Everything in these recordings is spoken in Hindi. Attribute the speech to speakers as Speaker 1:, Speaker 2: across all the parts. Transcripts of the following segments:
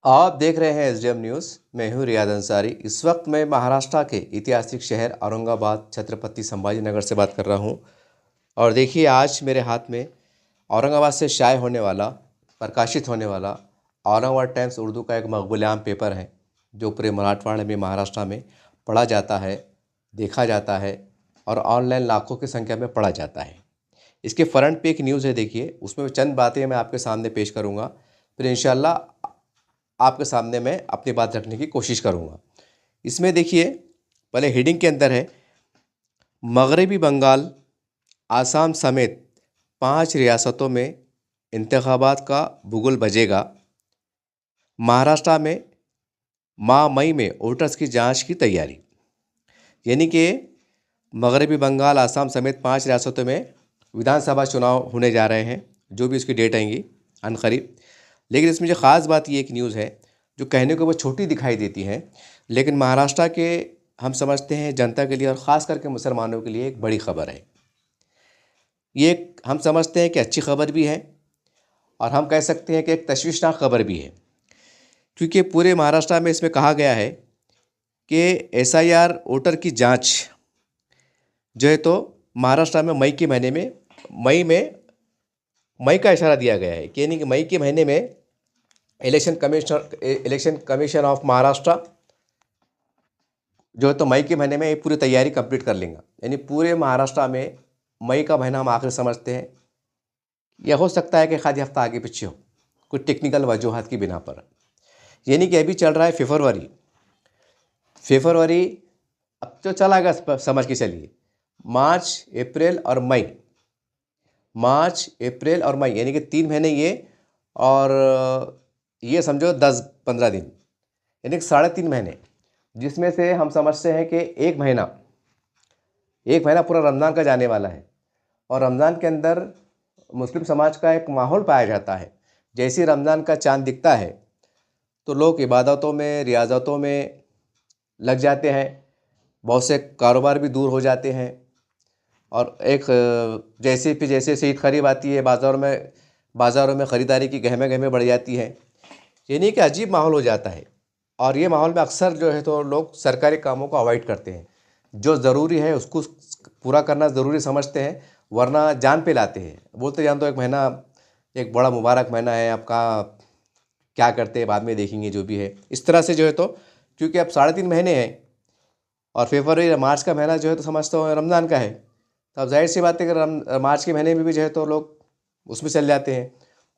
Speaker 1: आप देख रहे हैं एसडीएम न्यूज़। मैं हूं रियाद अंसारी। इस वक्त मैं महाराष्ट्र के ऐतिहासिक शहर औरंगाबाद छत्रपति संभाजी नगर से बात कर रहा हूं। और देखिए, आज मेरे हाथ में औरंगाबाद से शाये होने वाला, प्रकाशित होने वाला औरंगाबाद टाइम्स उर्दू का एक मकबूल-ए-आम पेपर है, जो पूरे मराठवाड़े में, महाराष्ट्र में पढ़ा जाता है, देखा जाता है और ऑनलाइन लाखों की संख्या में पढ़ा जाता है। इसके फ्रंट पे एक न्यूज़ है, देखिए, उसमें चंद बातें मैं आपके सामने पेश करूँगा, फिर इंशाल्लाह आपके सामने मैं अपनी बात रखने की कोशिश करूँगा। इसमें देखिए, पहले हेडिंग के अंदर है, मगरबी बंगाल, आसाम समेत 5 रियासतों में इंतखाबात का बुगुल बजेगा। महाराष्ट्र में माह मई में वोटर्स की जांच की तैयारी। यानी कि मगरबी बंगाल, आसाम समेत 5 रियासतों में विधानसभा चुनाव होने जा रहे हैं, जो भी उसकी डेट आएंगी अनकरीब। लेकिन इसमें जो ख़ास बात ये एक न्यूज़ है, जो कहने को वो छोटी दिखाई देती है, लेकिन महाराष्ट्र के हम समझते हैं जनता के लिए और ख़ास करके मुसलमानों के लिए एक बड़ी खबर है। ये हम समझते हैं कि अच्छी खबर भी है और हम कह सकते हैं कि एक तशवीशनाक खबर भी है, क्योंकि पूरे महाराष्ट्र में इसमें कहा गया है कि एसआईआर वोटर की जांच जो है, तो महाराष्ट्र में मई का इशारा दिया गया है कि यानी कि मई के महीने में इलेक्शन कमीशन ऑफ महाराष्ट्र जो है, तो मई के महीने में ये पूरी तैयारी कंप्लीट कर लेंगे। यानी पूरे महाराष्ट्र में मई का महीना हम आखिर समझते हैं। यह हो सकता है कि आधी हफ्ता आगे पीछे हो, कुछ टेक्निकल वजूहात की बिना पर। यानी कि अभी चल रहा है फेब्रुवरी, अब तो चला गया, समझ के चलिए, मार्च अप्रैल और मई, यानी कि 3 महीने ये, और ये समझो 10-15 दिन, यानी कि 3.5 महीने, जिसमें से हम समझते हैं कि एक महीना पूरा रमज़ान का जाने वाला है। और रमज़ान के अंदर मुस्लिम समाज का एक माहौल पाया जाता है। जैसे ही रमज़ान का चाँद दिखता है तो लोग इबादतों में, रियाज़तों में लग जाते हैं, बहुत से कारोबार भी दूर हो जाते हैं। और एक जैसे ईद करीब आती है, बाज़ारों में ख़रीदारी की गहमे बढ़ जाती है। यानी कि अजीब माहौल हो जाता है। और ये माहौल में अक्सर जो है, तो लोग सरकारी कामों को अवॉइड करते हैं। जो ज़रूरी है उसको पूरा करना ज़रूरी समझते हैं, वरना जान पे लाते हैं। बोलते जान तो एक महीना एक बड़ा मुबारक महीना है आपका, क्या करते हैं बाद में देखेंगे, जो भी है इस तरह से जो है, तो क्योंकि अब 3.5 महीने हैं और फरवरी मार्च का महीना जो है, तो समझता हूँ रमज़ान का है। तो अब जाहिर सी बात है कि मार्च के महीने में भी जो है, तो लोग उसमें चल जाते हैं।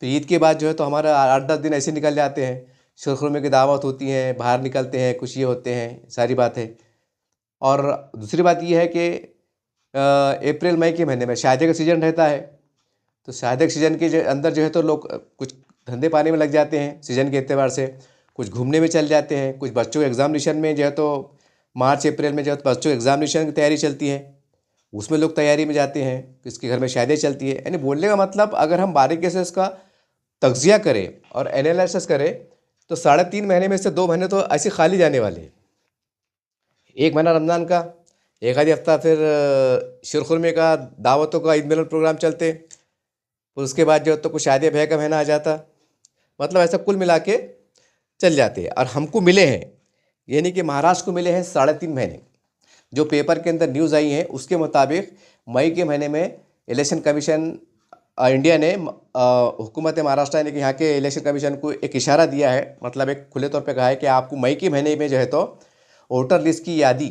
Speaker 1: तो ईद के बाद जो है, तो हमारा 8-10 दिन ऐसे निकल जाते हैं। शुरू की दावत होती है, बाहर निकलते हैं, कुछ ये होते हैं, सारी बात है। और दूसरी बात ये है कि अप्रैल मई के महीने में शादी का सीज़न रहता है। तो शादी के सीज़न के अंदर जो है, तो लोग कुछ धंधे पानी में लग जाते हैं सीज़न के एतबार से, कुछ घूमने में चल जाते हैं, कुछ बच्चों के एग्ज़ामिनेशन में जो है, तो मार्च अप्रैल में जो है, तो बच्चों के एग्ज़ामिनेशन की तैयारी चलती है, उसमें लोग तैयारी में जाते हैं, किसके घर में शादियाँ चलती है। यानी बोलने का मतलब, अगर हम बारीकी से इसका तज्ज़िया करें और एनालिसिस करें, तो 3.5 महीने में से 2 महीने तो ऐसे खाली जाने वाले हैं। एक महीना रमज़ान का, एक आधी हफ्ता फिर शिरखुरमे का, दावतों का, ईद मिलन प्रोग्राम चलते, फिर उसके बाद जो तो कुछ शादी ब्याह का महीना आ जाता। मतलब ऐसा कुल मिला के चल जाते हैं। और हमको मिले हैं, यानी कि महाराष्ट्र को मिले हैं 3.5 महीने। जो पेपर के अंदर न्यूज़ आई है उसके मुताबिक मई के महीने में इलेक्शन कमीशन इंडिया ने हुकूमत महाराष्ट्र, यानी कि यहाँ के इलेक्शन कमीशन को एक इशारा दिया है, मतलब एक खुले तौर पे कहा है कि आपको मई के महीने में जो है, तो वोटर लिस्ट की यादी,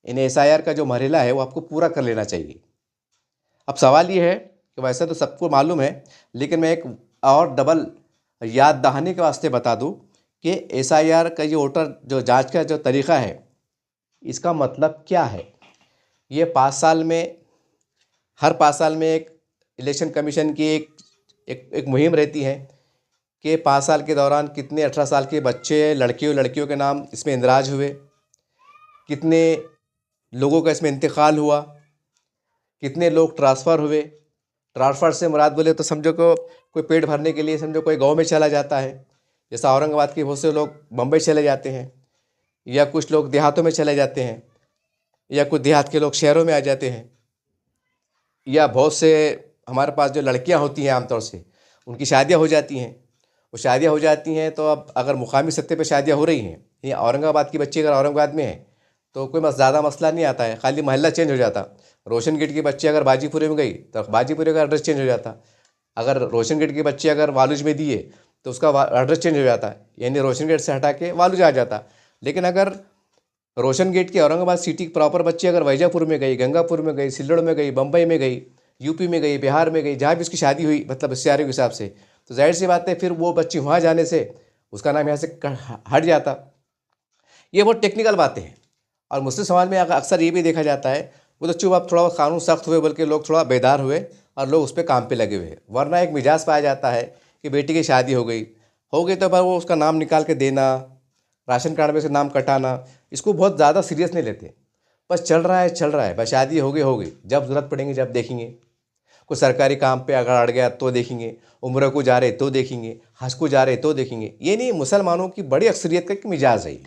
Speaker 1: यानी एसआईआर का जो मरहला है, वो आपको पूरा कर लेना चाहिए। अब सवाल ये है कि वैसे तो सबको मालूम है, लेकिन मैं एक और डबल याद दहानी के वास्ते बता दूं कि एसआईआर का ये वोटर जो जांच का जो तरीक़ा है, इसका मतलब क्या है। ये 5 साल में, हर 5 साल में एक इलेक्शन कमीशन की एक मुहिम रहती है कि 5 साल के दौरान कितने 18 साल के बच्चे, लड़कियों के नाम इसमें इंदराज हुए, कितने लोगों का इसमें इंतकाल हुआ, कितने लोग ट्रांसफ़र हुए। ट्रांसफ़र से मुराद बोले तो समझो को कोई पेट भरने के लिए समझो कोई गांव में चला जाता है, जैसा औरंगाबाद के बहुत से लोग बम्बई चले जाते हैं, या कुछ लोग देहातों में चले जाते हैं, या कुछ देहात के लोग शहरों में आ जाते हैं, या बहुत से हमारे पास जो लड़कियां होती हैं आमतौर से, उनकी शादियां हो जाती हैं, वो शादियाँ हो जाती हैं तो अब अगर मुकामी सतह पे शादियाँ हो रही हैं, या औरंगाबाद की बच्ची अगर औरंगाबाद में है तो कोई ज़्यादा मसला नहीं आता है, खाली मोहल्ला चेंज हो जाता। रोशन गेट की बच्ची अगर बाजीपुरे में गई तो बाजीपुरे का एड्रेस चेंज हो जाता। अगर रोशन गेट की बच्ची अगर वालुज में दिए तो उसका एड्रेस चेंज हो जाता, यानी रोशन गेट से हटा के वालुज आ जाता। लेकिन अगर रोशन गेट की औरंगाबाद सिटी की प्रॉपर बच्ची अगर वैजापुर में गई, गंगापुर में गई, सिल्लोड़ में गई, बम्बई में गई, यूपी में गई, बिहार में गई, जहाँ भी उसकी शादी हुई मतलब रिश्तेदारों के हिसाब से, तो जाहिर सी बात है फिर वो बच्ची वहाँ जाने से उसका नाम यहाँ से हट जाता। ये बहुत टेक्निकल बातें हैं। और मुस्लिम समाज में अक्सर ये भी देखा जाता है, वो तो चुप, अब थोड़ा कानून सख्त हुए बल्कि लोग थोड़ा बेदार हुए और लोग उस पर काम पे लगे हुए। वरना एक मिजाज पाया जाता है कि बेटी की शादी हो गई तो पर वो उसका नाम निकाल के देना, राशन कार्ड में से नाम कटाना, इसको बहुत ज़्यादा सीरियस नहीं लेते। बस चल रहा है, बस शादी हो गई, जब ज़रूरत पड़ेंगे जब देखेंगे। कोई सरकारी काम पे अगर अड़ गया तो देखेंगे, उम्र को जा रहे तो देखेंगे, हज को जा रहे तो देखेंगे। ये नहीं, मुसलमानों की बड़ी अक्सरियत का एक मिजाज है ये।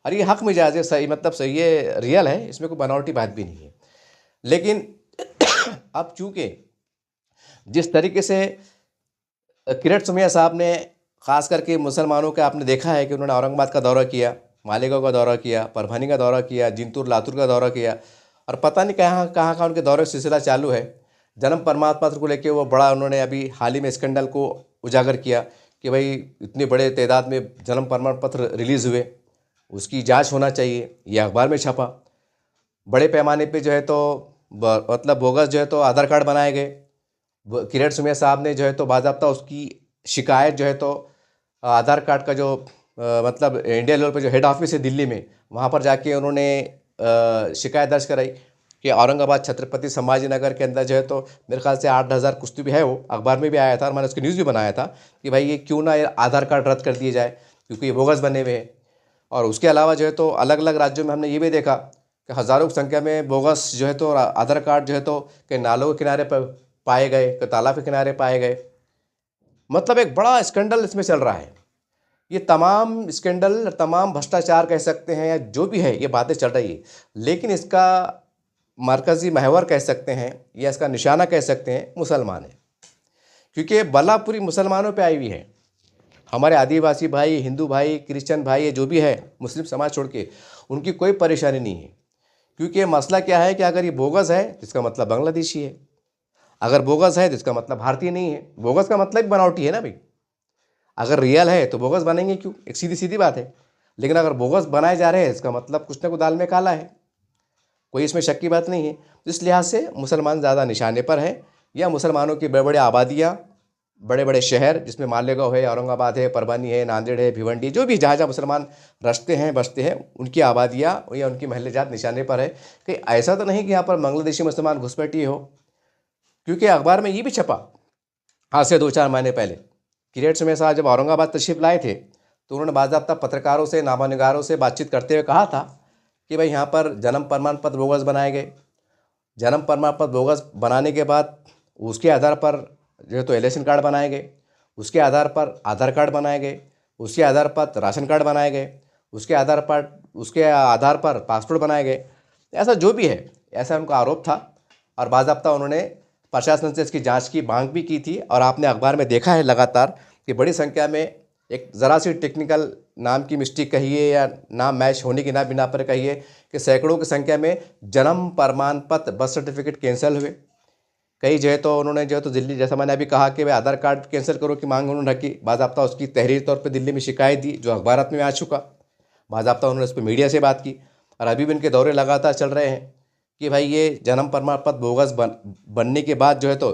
Speaker 1: और ये हक मिजाज है, सही मतलब सही है, रियल है, इसमें कोई बनावटी बात भी नहीं है। लेकिन अब चूँकि जिस तरीके से किरण सुमैया साहब ने ख़ास करके मुसलमानों का आपने देखा है कि उन्होंने औरंगाबाद का दौरा किया, मालेगांव का दौरा किया, परभनी का दौरा किया, जिंतूर लातूर का दौरा किया, और पता नहीं कहाँ कहाँ का उनके दौरे का सिलसिला चालू है। जन्म प्रमाण पत्र को लेकर वो बड़ा उन्होंने अभी हाल ही में स्कैंडल को उजागर किया कि भाई इतने बड़े तादाद में जन्म प्रमाण पत्र रिलीज़ हुए, उसकी जांच होना चाहिए। ये अखबार में छपा। बड़े पैमाने पे जो है तो मतलब बोगस जो है तो आधार कार्ड बनाए गए। किरण सुमैया साहब ने जो है तो बाज़ाब्ता उसकी शिकायत जो है तो आधार कार्ड का जो मतलब इंडिया लेवल पे जो हेड ऑफिस है दिल्ली में, वहाँ पर जाके उन्होंने शिकायत दर्ज कराई कि औरंगाबाद छत्रपति संभाजी नगर के अंदर जो है तो मेरे ख्याल से 8,000 कुछ तो भी है, वो अखबार में भी आया था और मैंने उसकी न्यूज़ भी बनाया था कि भाई ये क्यों ना ये आधार कार्ड रद्द कर दिए जाए क्योंकि ये बोगस बने हुए हैं। और उसके अलावा जो है तो अलग अलग राज्यों में हमने ये भी देखा कि हज़ारों की संख्या में बोगस जो है तो आधार कार्ड जो है तो कई नालों के किनारे पर पाए गए, कई तालाब के किनारे पाए गए। मतलब एक बड़ा स्कैंडल इसमें चल रहा है। ये तमाम स्कैंडल, तमाम भ्रष्टाचार कह सकते हैं या जो भी है, ये बातें चल रही है, लेकिन इसका मरकज़ी महवर कह सकते हैं या इसका निशाना कह सकते हैं मुसलमान है। क्योंकि बला पूरी मुसलमानों पे आई हुई है। हमारे आदिवासी भाई, हिंदू भाई, क्रिश्चियन भाई, ये जो भी है मुस्लिम समाज छोड़ के, उनकी कोई परेशानी नहीं है। क्योंकि मसला क्या है कि अगर ये बोगस है तो इसका मतलब बांग्लादेशी है, अगर बोगस है तो इसका मतलब भारतीय नहीं है। बोगस का मतलब बनावटी है ना भाई। अगर रियल है तो बोगस बनेंगे क्यों, एक सीधी सीधी बात है। लेकिन अगर बोगस बनाए जा रहे हैं इसका मतलब कुछ ना कुछ दाल में काला है, कोई इसमें शक की बात नहीं है। तो इस लिहाज से मुसलमान ज़्यादा निशाने पर है, या मुसलमानों की बड़े बड़े आबादियाँ, बड़े बड़े शहर जिसमें मालेगांव है, औरंगाबाद है, परभनी है, नांदेड़ है, भिवंडी, जो भी जहाँ जहाँ मुसलमान रचते हैं बसते हैं, उनकी आबादियाँ या उनकी महल्ले जात निशाने पर है। कि ऐसा तो नहीं कि यहाँ पर बांग्लादेशी मुसलमान घुसपैठी हो। क्योंकि अखबार में ये भी छपा आज से 2-4 महीने पहले, किरण सुमैया साहब जब औरंगाबाद तशरीफ लाए थे तो उन्होंने बाज़ाब्ता पत्रकारों से, नामानिगारों से बातचीत करते हुए कहा था कि भाई यहाँ पर जन्म प्रमाण पत्र बोगस बनाए गए। जन्म प्रमाण पत्र बोगस बनाने के बाद उसके आधार पर जो है तो इलेक्शन कार्ड बनाए गए, उसके आधार पर आधार कार्ड बनाए गए, उसके आधार पर राशन कार्ड बनाए गए, उसके आधार पर पासपोर्ट बनाए गए। ऐसा जो भी है, ऐसा उनका आरोप था। और बाज़ाब्ता उन्होंने प्रशासन से इसकी जांच की मांग भी की थी। और आपने अखबार में देखा है लगातार कि बड़ी संख्या में एक ज़रा सी टेक्निकल नाम की मिस्टेक कहिए या नाम मैच होने की ना बिना पर कहिए कि सैकड़ों की संख्या में जन्म प्रमाण पत्र, बर्थ सर्टिफिकेट कैंसिल हुए। कई जो है तो उन्होंने जो है तो दिल्ली, जैसा मैंने अभी कहा कि भाई आधार कार्ड कैंसिल करो की मांग उन्होंने रखी, बाज़ाब्ता उसकी तहरीरी तौर पर दिल्ली में शिकायत दी जो अखबारात में आ चुका। बाज़ाब्ता उन्होंने उस पर मीडिया से बात की और अभी भी उनके दौरे लगातार चल रहे हैं कि भाई ये जन्म प्रमाण पत्र बोगस बनने के बाद जो है तो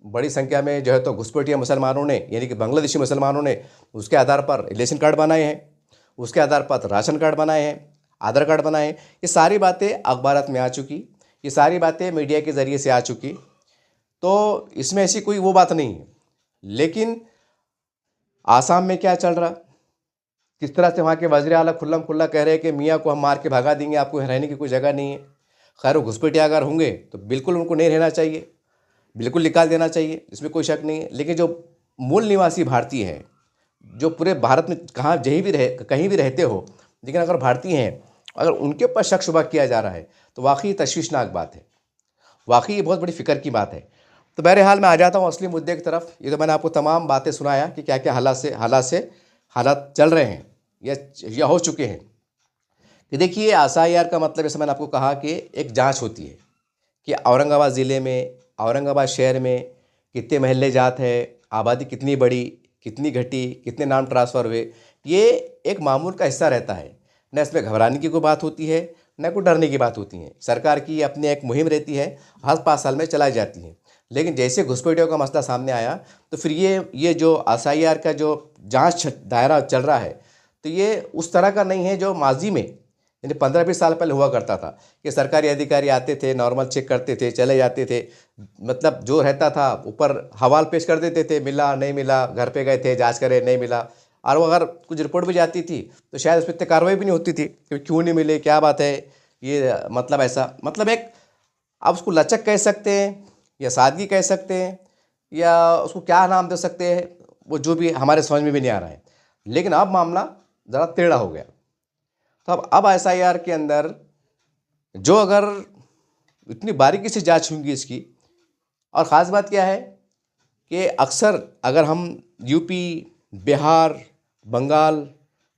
Speaker 1: बड़ी संख्या में जो है तो घुसपैठिया मुसलमानों ने, यानी कि बांग्लादेशी मुसलमानों ने उसके आधार पर इलेक्शन कार्ड बनाए हैं, उसके आधार पर राशन कार्ड बनाए हैं, आधार कार्ड बनाए हैं। ये सारी बातें अखबारात में आ चुकी, ये सारी बातें मीडिया के ज़रिए से आ चुकी। तो इसमें ऐसी कोई वो बात नहीं है। लेकिन आसाम में क्या चल रहा, किस तरह से वहाँ के वज़ीर आला खुल्लम खुल्ला कह रहे हैं कि मियाँ को हम मार के भगा देंगे, आपको रहने की कोई जगह नहीं है। खैर वो घुसपैठिया अगर होंगे तो बिल्कुल उनको नहीं रहना चाहिए, बिल्कुल निकाल देना चाहिए, इसमें कोई शक नहीं है। लेकिन जो मूल निवासी भारतीय हैं, जो पूरे भारत में कहीं भी रहते हो, लेकिन अगर भारतीय हैं, अगर उनके ऊपर शक शुबा किया जा रहा है तो वाकई तशवीशनाक बात है, वाकई ये बहुत बड़ी फ़िक्र की बात है। तो बहरहाल मैं आ जाता हूँ असली मुद्दे की तरफ। ये तो मैंने आपको तमाम बातें सुनाया कि क्या क्या हालात चल रहे हैं या हो चुके हैं। कि देखिए, एसआईआर का मतलब, जैसे मैंने आपको कहा कि एक जांच होती है कि औरंगाबाद ज़िले में, औरंगाबाद शहर में कितने महल्ले जात है, आबादी कितनी बढ़ी, कितनी घटी, कितने नाम ट्रांसफ़र हुए। ये एक मामूल का हिस्सा रहता है। न इसमें घबराने की कोई बात होती है, न कोई डरने की बात होती है। सरकार की अपनी एक मुहिम रहती है, हर 5 साल में चलाई जाती है। लेकिन जैसे घुसपैठियों का मसला सामने आया, तो फिर ये जो एसआईआर का जो जांच दायरा चल रहा है, तो ये उस तरह का नहीं है जो माजी में, यानी 15-20 साल पहले हुआ करता था कि सरकारी अधिकारी आते थे, नॉर्मल चेक करते थे, चले जाते थे। मतलब जो रहता था ऊपर हवाल पेश कर देते थे, मिला नहीं मिला, घर पे गए थे, जांच करे नहीं मिला। और वो अगर कुछ रिपोर्ट भी जाती थी तो शायद उस पर इतनी कार्रवाई भी नहीं होती थी कि क्यों नहीं मिले, क्या बात है। ये मतलब ऐसा, मतलब एक, आप उसको लचक कह सकते हैं या सादगी कह सकते हैं या उसको क्या नाम दे सकते हैं, वो जो भी हमारे समझ में भी नहीं आ रहा है। लेकिन अब मामला ज़रा टेढ़ा हो गया। तो अब एसआईआर के अंदर जो अगर इतनी बारीकी से जांच होंगी इसकी, और ख़ास बात क्या है कि अक्सर अगर हम यूपी, बिहार, बंगाल,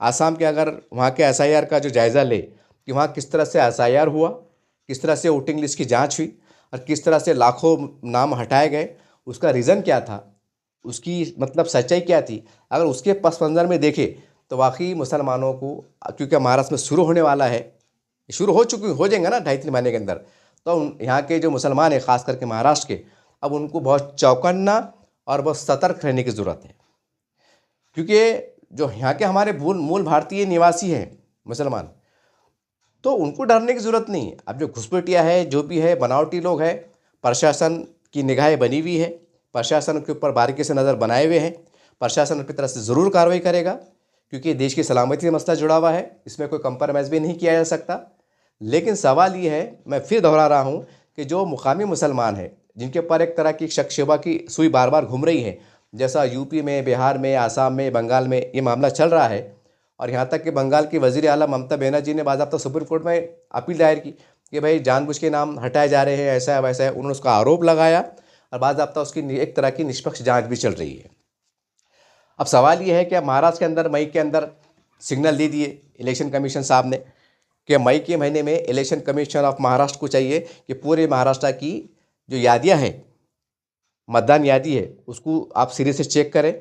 Speaker 1: आसाम के अगर वहाँ के एसआईआर का जो जायज़ा ले कि वहाँ किस तरह से एसआईआर हुआ, किस तरह से वोटिंग लिस्ट की जांच हुई और किस तरह से लाखों नाम हटाए गए, उसका रीज़न क्या था, उसकी मतलब सच्चाई क्या थी, अगर उसके पस मंज़र में देखें तो वाकई मुसलमानों को, क्योंकि महाराष्ट्र में शुरू होने वाला है, शुरू हो जाएंगे ना 2.5-3 महीने के अंदर, तो यहाँ के जो मुसलमान हैं ख़ास करके महाराष्ट्र के, अब उनको बहुत चौकन्ना और बहुत सतर्क रहने की ज़रूरत है। क्योंकि जो यहाँ के हमारे मूल भारतीय निवासी हैं मुसलमान, तो उनको डरने की ज़रूरत नहीं है। अब जो घुसपैठिया है, जो भी है, बनावटी लोग हैं, प्रशासन की निगाहें बनी हुई है, प्रशासन के ऊपर बारीकी से नज़र बनाए हुए हैं, प्रशासन अपनी तरफ से ज़रूर कार्रवाई करेगा क्योंकि देश की सलामती से मसला जुड़ा हुआ है, इसमें कोई कंप्रोमाइज़ भी नहीं किया जा सकता। लेकिन सवाल ये है, मैं फिर दोहरा रहा हूँ कि जो मुकामी मुसलमान हैं, जिनके ऊपर एक तरह की शक शुबा की सुई बार बार घूम रही है, जैसा यूपी में, बिहार में, आसाम में, बंगाल में ये मामला चल रहा है, और यहाँ तक कि बंगाल की वज़ीर आला ममता बनर्जी ने बाज़ाब्ता सुप्रीम कोर्ट में अपील दायर की कि भाई जानबूझ के नाम हटाए जा रहे हैं, ऐसा है वैसा है। उन्होंने उसका आरोप लगाया और बाज़ाब्ता उसकी एक तरह की निष्पक्ष जाँच भी चल रही है। अब सवाल ये है कि महाराष्ट्र के अंदर मई के अंदर सिग्नल दे दिए इलेक्शन कमीशन साहब ने कि मई के महीने में इलेक्शन कमीशन ऑफ महाराष्ट्र को चाहिए कि पूरे महाराष्ट्र की जो यादियाँ हैं, मतदान यादी है, उसको आप सिरे से चेक करें।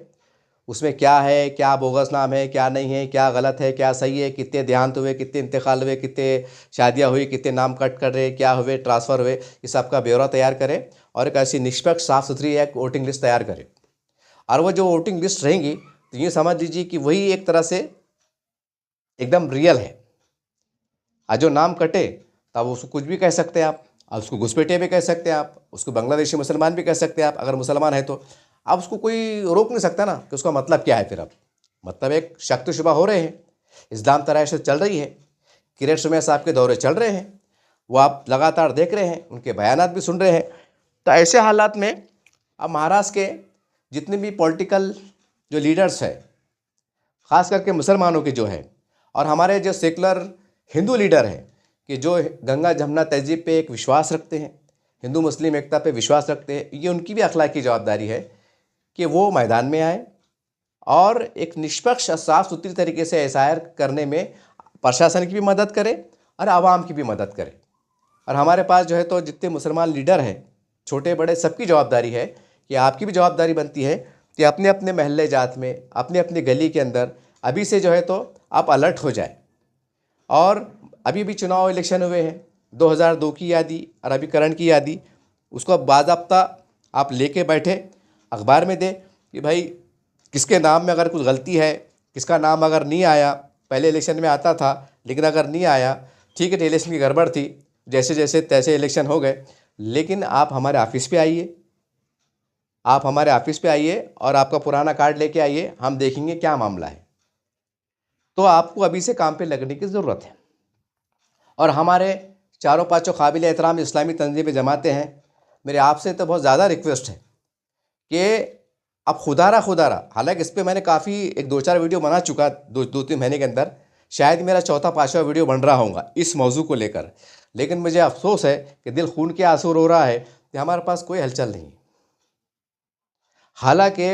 Speaker 1: उसमें क्या है, क्या बोगस नाम है, क्या नहीं है, क्या गलत है, क्या सही है, कितने देहांत हुए, कितने इंतकाल हुए, कितने शादियाँ हुई, कितने नाम कट कर रहे, क्या हुए, ट्रांसफ़र हुए, इस सब का ब्यौरा तैयार करें और एक ऐसी निष्पक्ष साफ़ सुथरी एक वोटिंग लिस्ट तैयार करें। और वो जो वोटिंग लिस्ट रहेंगी तो ये समझ लीजिए कि वही एक तरह से एकदम रियल है। और जो नाम कटे तब उसको कुछ भी कह सकते हैं आप, और उसको घुसपैठिया भी कह सकते हैं आप, उसको बांग्लादेशी मुसलमान भी कह सकते हैं आप, अगर मुसलमान है तो अब उसको कोई रोक नहीं सकता ना कि उसका मतलब क्या है। फिर अब मतलब एक शक तो शुबा हो रहे हैं, इस्लाम तराश चल रही है, किरण सुमैया साहब के दौरे चल रहे हैं, वो आप लगातार देख रहे हैं, उनके बयानात भी सुन रहे हैं। तो ऐसे हालात में अब महाराष्ट्र के जितने भी पॉलिटिकल जो लीडर्स हैं, ख़ास करके मुसलमानों के जो है, और हमारे जो सेकुलर हिंदू लीडर हैं कि जो गंगा जमुना तहजीब पे एक विश्वास रखते हैं, हिंदू मुस्लिम एकता पे विश्वास रखते हैं, ये उनकी भी अखलाकी जवाबदारी है कि वो मैदान में आए और एक निष्पक्ष और साफ़ सुथरी तरीके से एसआईआर करने में प्रशासन की भी मदद करें और आवाम की भी मदद करें। और हमारे पास जो है तो जितने मुसलमान लीडर हैं, छोटे बड़े, सबकी जवाबदारी है कि आपकी भी जवाबदारी बनती है कि अपने अपने महल्ले जात में, अपने अपने गली के अंदर अभी से जो है तो आप अलर्ट हो जाए। और अभी भी चुनाव इलेक्शन हुए हैं, 2002 की यादी और अभी करंट की यादी, उसको बाज़ाब्ता आप लेके बैठे अखबार में दे कि भाई किसके नाम में अगर कुछ गलती है, किसका नाम अगर नहीं आया, पहले इलेक्शन में आता था लेकिन अगर नहीं आया, ठीक है, इलेक्शन की गड़बड़ थी, जैसे जैसे तैसे इलेक्शन हो गए, लेकिन आप हमारे ऑफिस पे आइए, आप हमारे ऑफिस पे आइए और आपका पुराना कार्ड लेके आइए, हम देखेंगे क्या मामला है। तो आपको अभी से काम पे लगने की ज़रूरत है। और हमारे चारों पाँचों काबिल एहतराम इस्लामी तंजीमें जमाते हैं, मेरे आपसे तो बहुत ज़्यादा रिक्वेस्ट है कि अब खुदारा, हालांकि इस पर मैंने काफ़ी 1-2-4 वीडियो बना चुका 2-3 महीने के अंदर, शायद मेरा चौथा पाँचवा वीडियो बन रहा होगा इस मौजू को लेकर, लेकिन मुझे अफसोस है कि दिल खून के आंसू रो रहा है कि हमारे पास कोई हलचल नहीं है। हालांकि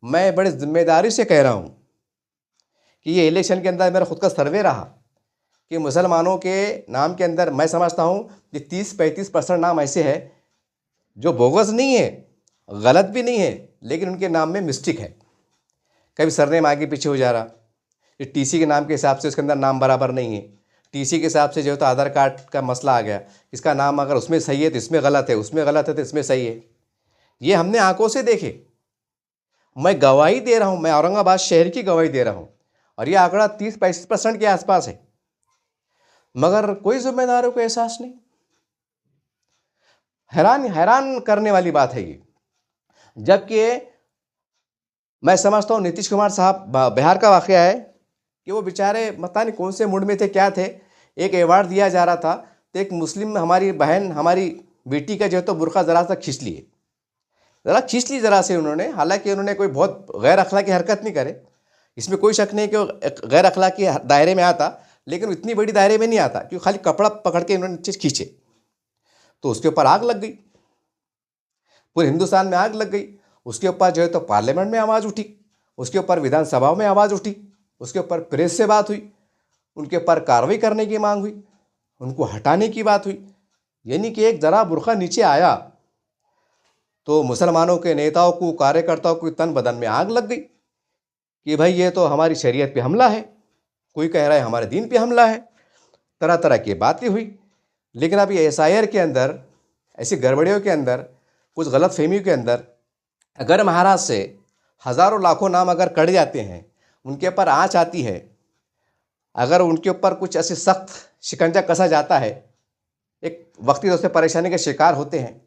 Speaker 1: मैं बड़े जिम्मेदारी से कह रहा हूँ कि ये इलेक्शन के अंदर मेरा खुद का सर्वे रहा कि मुसलमानों के नाम के अंदर मैं समझता हूँ कि 30-35% नाम ऐसे हैं जो बोगस नहीं है, गलत भी नहीं है, लेकिन उनके नाम में मिस्टेक है। कभी सरनेम आगे पीछे हो जा रहा, ये टीसी के नाम के हिसाब से उसके अंदर नाम बराबर नहीं है, टीसी के हिसाब से जो है तो आधार कार्ड का मसला आ गया, इसका नाम अगर उसमें सही है तो इसमें गलत है, उसमें गलत है तो इसमें सही है। ये हमने आंखों से देखे, मैं गवाही दे रहा हूँ, मैं औरंगाबाद शहर की गवाही दे रहा हूँ, और ये आंकड़ा 30-35% के आसपास है, मगर कोई जिम्मेदारों को एहसास नहीं। हैरान हैरान करने वाली बात है ये। जबकि मैं समझता हूँ नीतीश कुमार साहब, बिहार का वाकया है कि वो बेचारे पता नहीं कौन से मूड में थे, क्या थे, एक अवार्ड दिया जा रहा था तो एक मुस्लिम हमारी बहन, हमारी बेटी का जो है तो बुर्का ज़रा सा खींच लिए, ज़रा से उन्होंने। हालांकि उन्होंने कोई बहुत गैर अखलाकी हरकत नहीं करे, इसमें कोई शक नहीं कि वो गैर अखलाकी दायरे में आता, लेकिन इतनी बड़ी दायरे में नहीं आता क्योंकि खाली कपड़ा पकड़ के इन्होंने चीज़ खींचे तो उसके ऊपर आग लग गई, पूरे हिंदुस्तान में आग लग गई। उसके ऊपर जो है तो पार्लियामेंट में आवाज़ उठी, उसके ऊपर विधानसभा में आवाज़ उठी, उसके ऊपर प्रेस से बात हुई, उनके ऊपर कार्रवाई करने की मांग हुई, उनको हटाने की बात हुई। यानी कि एक ज़रा बुर्का नीचे आया तो मुसलमानों के नेताओं को, कार्यकर्ताओं को तन बदन में आग लग गई कि भाई ये तो हमारी शरीयत पे हमला है, कोई कह रहा है हमारे दीन पे हमला है, तरह तरह की बातें हुई। लेकिन अब ये SIR के अंदर, ऐसी गड़बड़ियों के अंदर, कुछ गलत फहमियों के अंदर, अगर महाराष्ट्र से हज़ारों लाखों नाम अगर कट जाते हैं, उनके ऊपर आँच आती है, अगर उनके ऊपर कुछ ऐसे सख्त शिकंजा कसा जाता है, एक वक्ती तौर से परेशानी के शिकार होते हैं,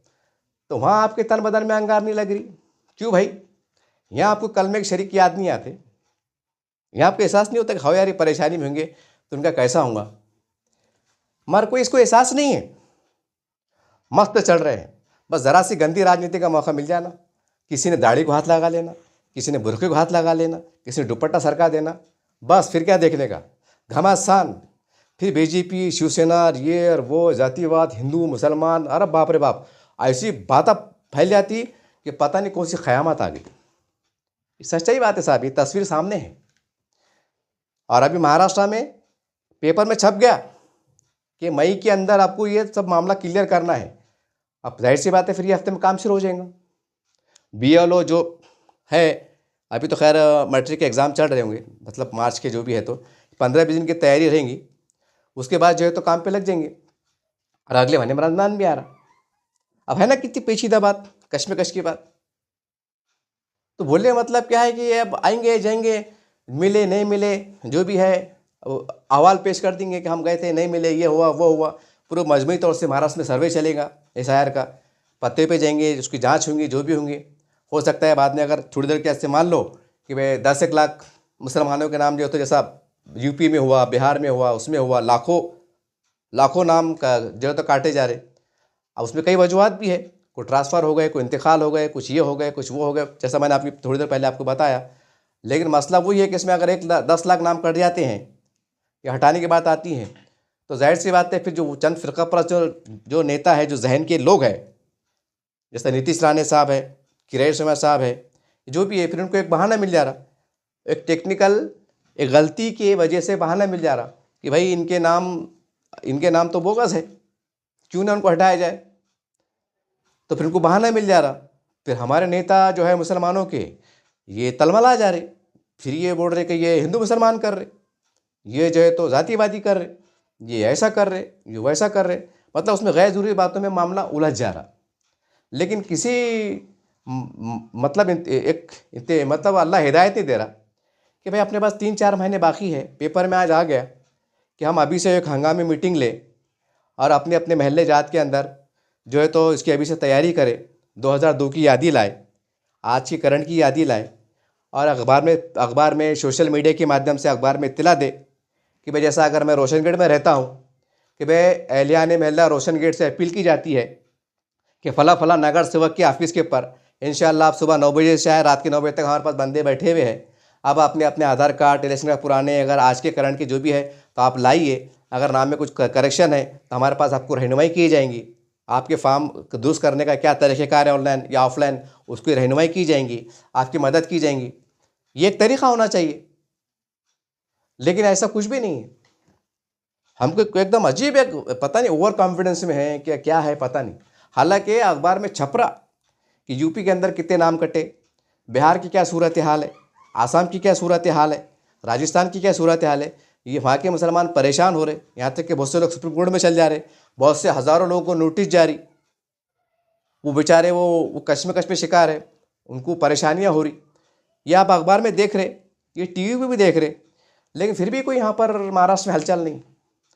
Speaker 1: तो वहाँ आपके तन बदन में अंगार नहीं लग रही। क्यों भाई? यहाँ आपको कलमे के शरीक याद नहीं आते, यहाँ आपको एहसास नहीं होता कि हाँ यार ये परेशानी में होंगे तो उनका कैसा होगा, मगर कोई इसको एहसास नहीं है। मस्त चल रहे हैं, बस ज़रा सी गंदी राजनीति का मौका मिल जाना, किसी ने दाढ़ी को हाथ लगा लेना, किसी ने बुर्के को हाथ लगा लेना, किसी ने दुपट्टा सरका देना, बस फिर क्या देखने का, घमासान। फिर BJP, शिवसेना, ये और वो, जातिवाद, हिंदू मुसलमान, अरे बाप रे बाप, ऐसी बातें फैल जाती कि पता नहीं कौन सी क़यामत आ गई। सच्चाई बात है साहब, ये तस्वीर सामने है। और अभी महाराष्ट्र में पेपर में छप गया कि मई के अंदर आपको ये सब मामला क्लियर करना है। अब जाहिर सी बात है फिर ये हफ्ते में काम शुरू हो जाएगा। BLO जो है, अभी तो खैर मैट्रिक के एग्ज़ाम चल रहे होंगे, मतलब मार्च के जो भी है, तो 15-20 दिन की तैयारी रहेंगी, उसके बाद जो है तो काम पे लग जाएंगे। और अगले महीने में रमज़ान भी आ रहा। अब है ना कितनी पेचीदा बात, कश्मकश की बात। तो बोलने का मतलब क्या है कि अब आएंगे जाएंगे, मिले नहीं मिले, जो भी है अहवाल पेश कर देंगे कि हम गए थे, नहीं मिले, ये हुआ वो हुआ। पूरे मजमूई तौर से महाराष्ट्र में सर्वे चलेगा SIR का, पते पे जाएंगे, उसकी जांच होंगी, जो भी होंगे। हो सकता है बाद में अगर थोड़ी देर के ऐसे मान लो कि भाई 10 लाख मुसलमानों के नाम जो तो जैसा UP में हुआ, बिहार में हुआ, उसमें हुआ, लाखों नाम का जो तो काटे जा रहे। अब उसमें कई वजूहत भी है, कोई ट्रांसफ़र हो गए, कोई इंतकाल हो गए, कुछ ये हो गए, कुछ वो हो गए, जैसा मैंने आपकी थोड़ी देर पहले आपको बताया। लेकिन मसला वही है कि इसमें अगर 10 लाख नाम कट जाते हैं या हटाने की बात आती है, तो जाहिर सी बात है फिर जो चंद फ़िरका परस्त जो नेता है, जो जहन के लोग हैं, जैसे नीतीश राणे साहब है, किरण शर्मा साहब है, जो भी है, फिर उनको एक बहाना मिल जा रहा, एक टेक्निकल एक गलती की वजह से बहाना मिल जा रहा कि भाई इनके नाम तो बोगस है, क्यों ना उनको हटाया जाए। तो फिर उनको बहाना मिल जा रहा। फिर हमारे नेता जो है मुसलमानों के, ये तलमला जा रहे, फिर ये बोल रहे कि ये हिंदू मुसलमान कर रहे, ये जो है तो जातिवादी कर रहे, ये ऐसा कर रहे, ये वैसा कर रहे। मतलब उसमें गैर ज़रूरी बातों में मामला उलझ जा रहा। लेकिन किसी मतलब मतलब अल्लाह हिदायत नहीं दे रहा कि भाई अपने पास 3-4 महीने बाकी है। पेपर में आज आ गया कि हम अभी से एक हंगामी मीटिंग ले और अपने अपने महल्ले जात के अंदर जो है तो इसकी अभी से तैयारी करें, 2002 की यादी लाए, आज की करंट की यादी लाए, और अखबार में सोशल मीडिया के माध्यम से अखबार में इत्तला दे कि भाई जैसा अगर मैं रोशन गेट में रहता हूँ कि भाई एहलियान महल्ला रोशन गेट से अपील की जाती है कि फ़ला नगर सेवक के ऑफिस के ऊपर इंशाअल्लाह आप सुबह 9 बजे से आए, रात के 9 बजे तक हमारे पास बंदे बैठे हुए हैं। अब अपने अपने आधार कार्ड, इलेक्शन का पुराने, अगर आज के करंट के जो भी है तो आप लाइए। अगर नाम में कुछ करेक्शन है तो हमारे पास आपको रहनुमाई की जाएंगी। आपके फॉर्म दुरुस्त करने का क्या तरीक़ेकार है, ऑनलाइन या ऑफलाइन, उसकी रहनुमाई की जाएंगी, आपकी मदद की जाएंगी। ये एक तरीक़ा होना चाहिए, लेकिन ऐसा कुछ भी नहीं है। हमको एकदम अजीब है, पता नहीं ओवर कॉन्फिडेंस में है क्या क्या है पता नहीं। हालांकि अखबार में छप रहा कि यूपी के अंदर कितने नाम कटे, बिहार की क्या सूरत हाल है, आसाम की क्या सूरत हाल है, राजस्थान की क्या सूरत हाल है। ये वहाँ के मुसलमान परेशान हो रहे, यहाँ तक कि बहुत से लोग सुप्रीम कोर्ट में चल जा रहे, बहुत से हज़ारों लोगों को नोटिस जारी। वो बेचारे वो कश्मकश में शिकार है, उनको परेशानियाँ हो रही। ये आप अखबार में देख रहे, ये टीवी पे भी देख रहे, लेकिन फिर भी कोई यहाँ पर महाराष्ट्र में हलचल नहीं।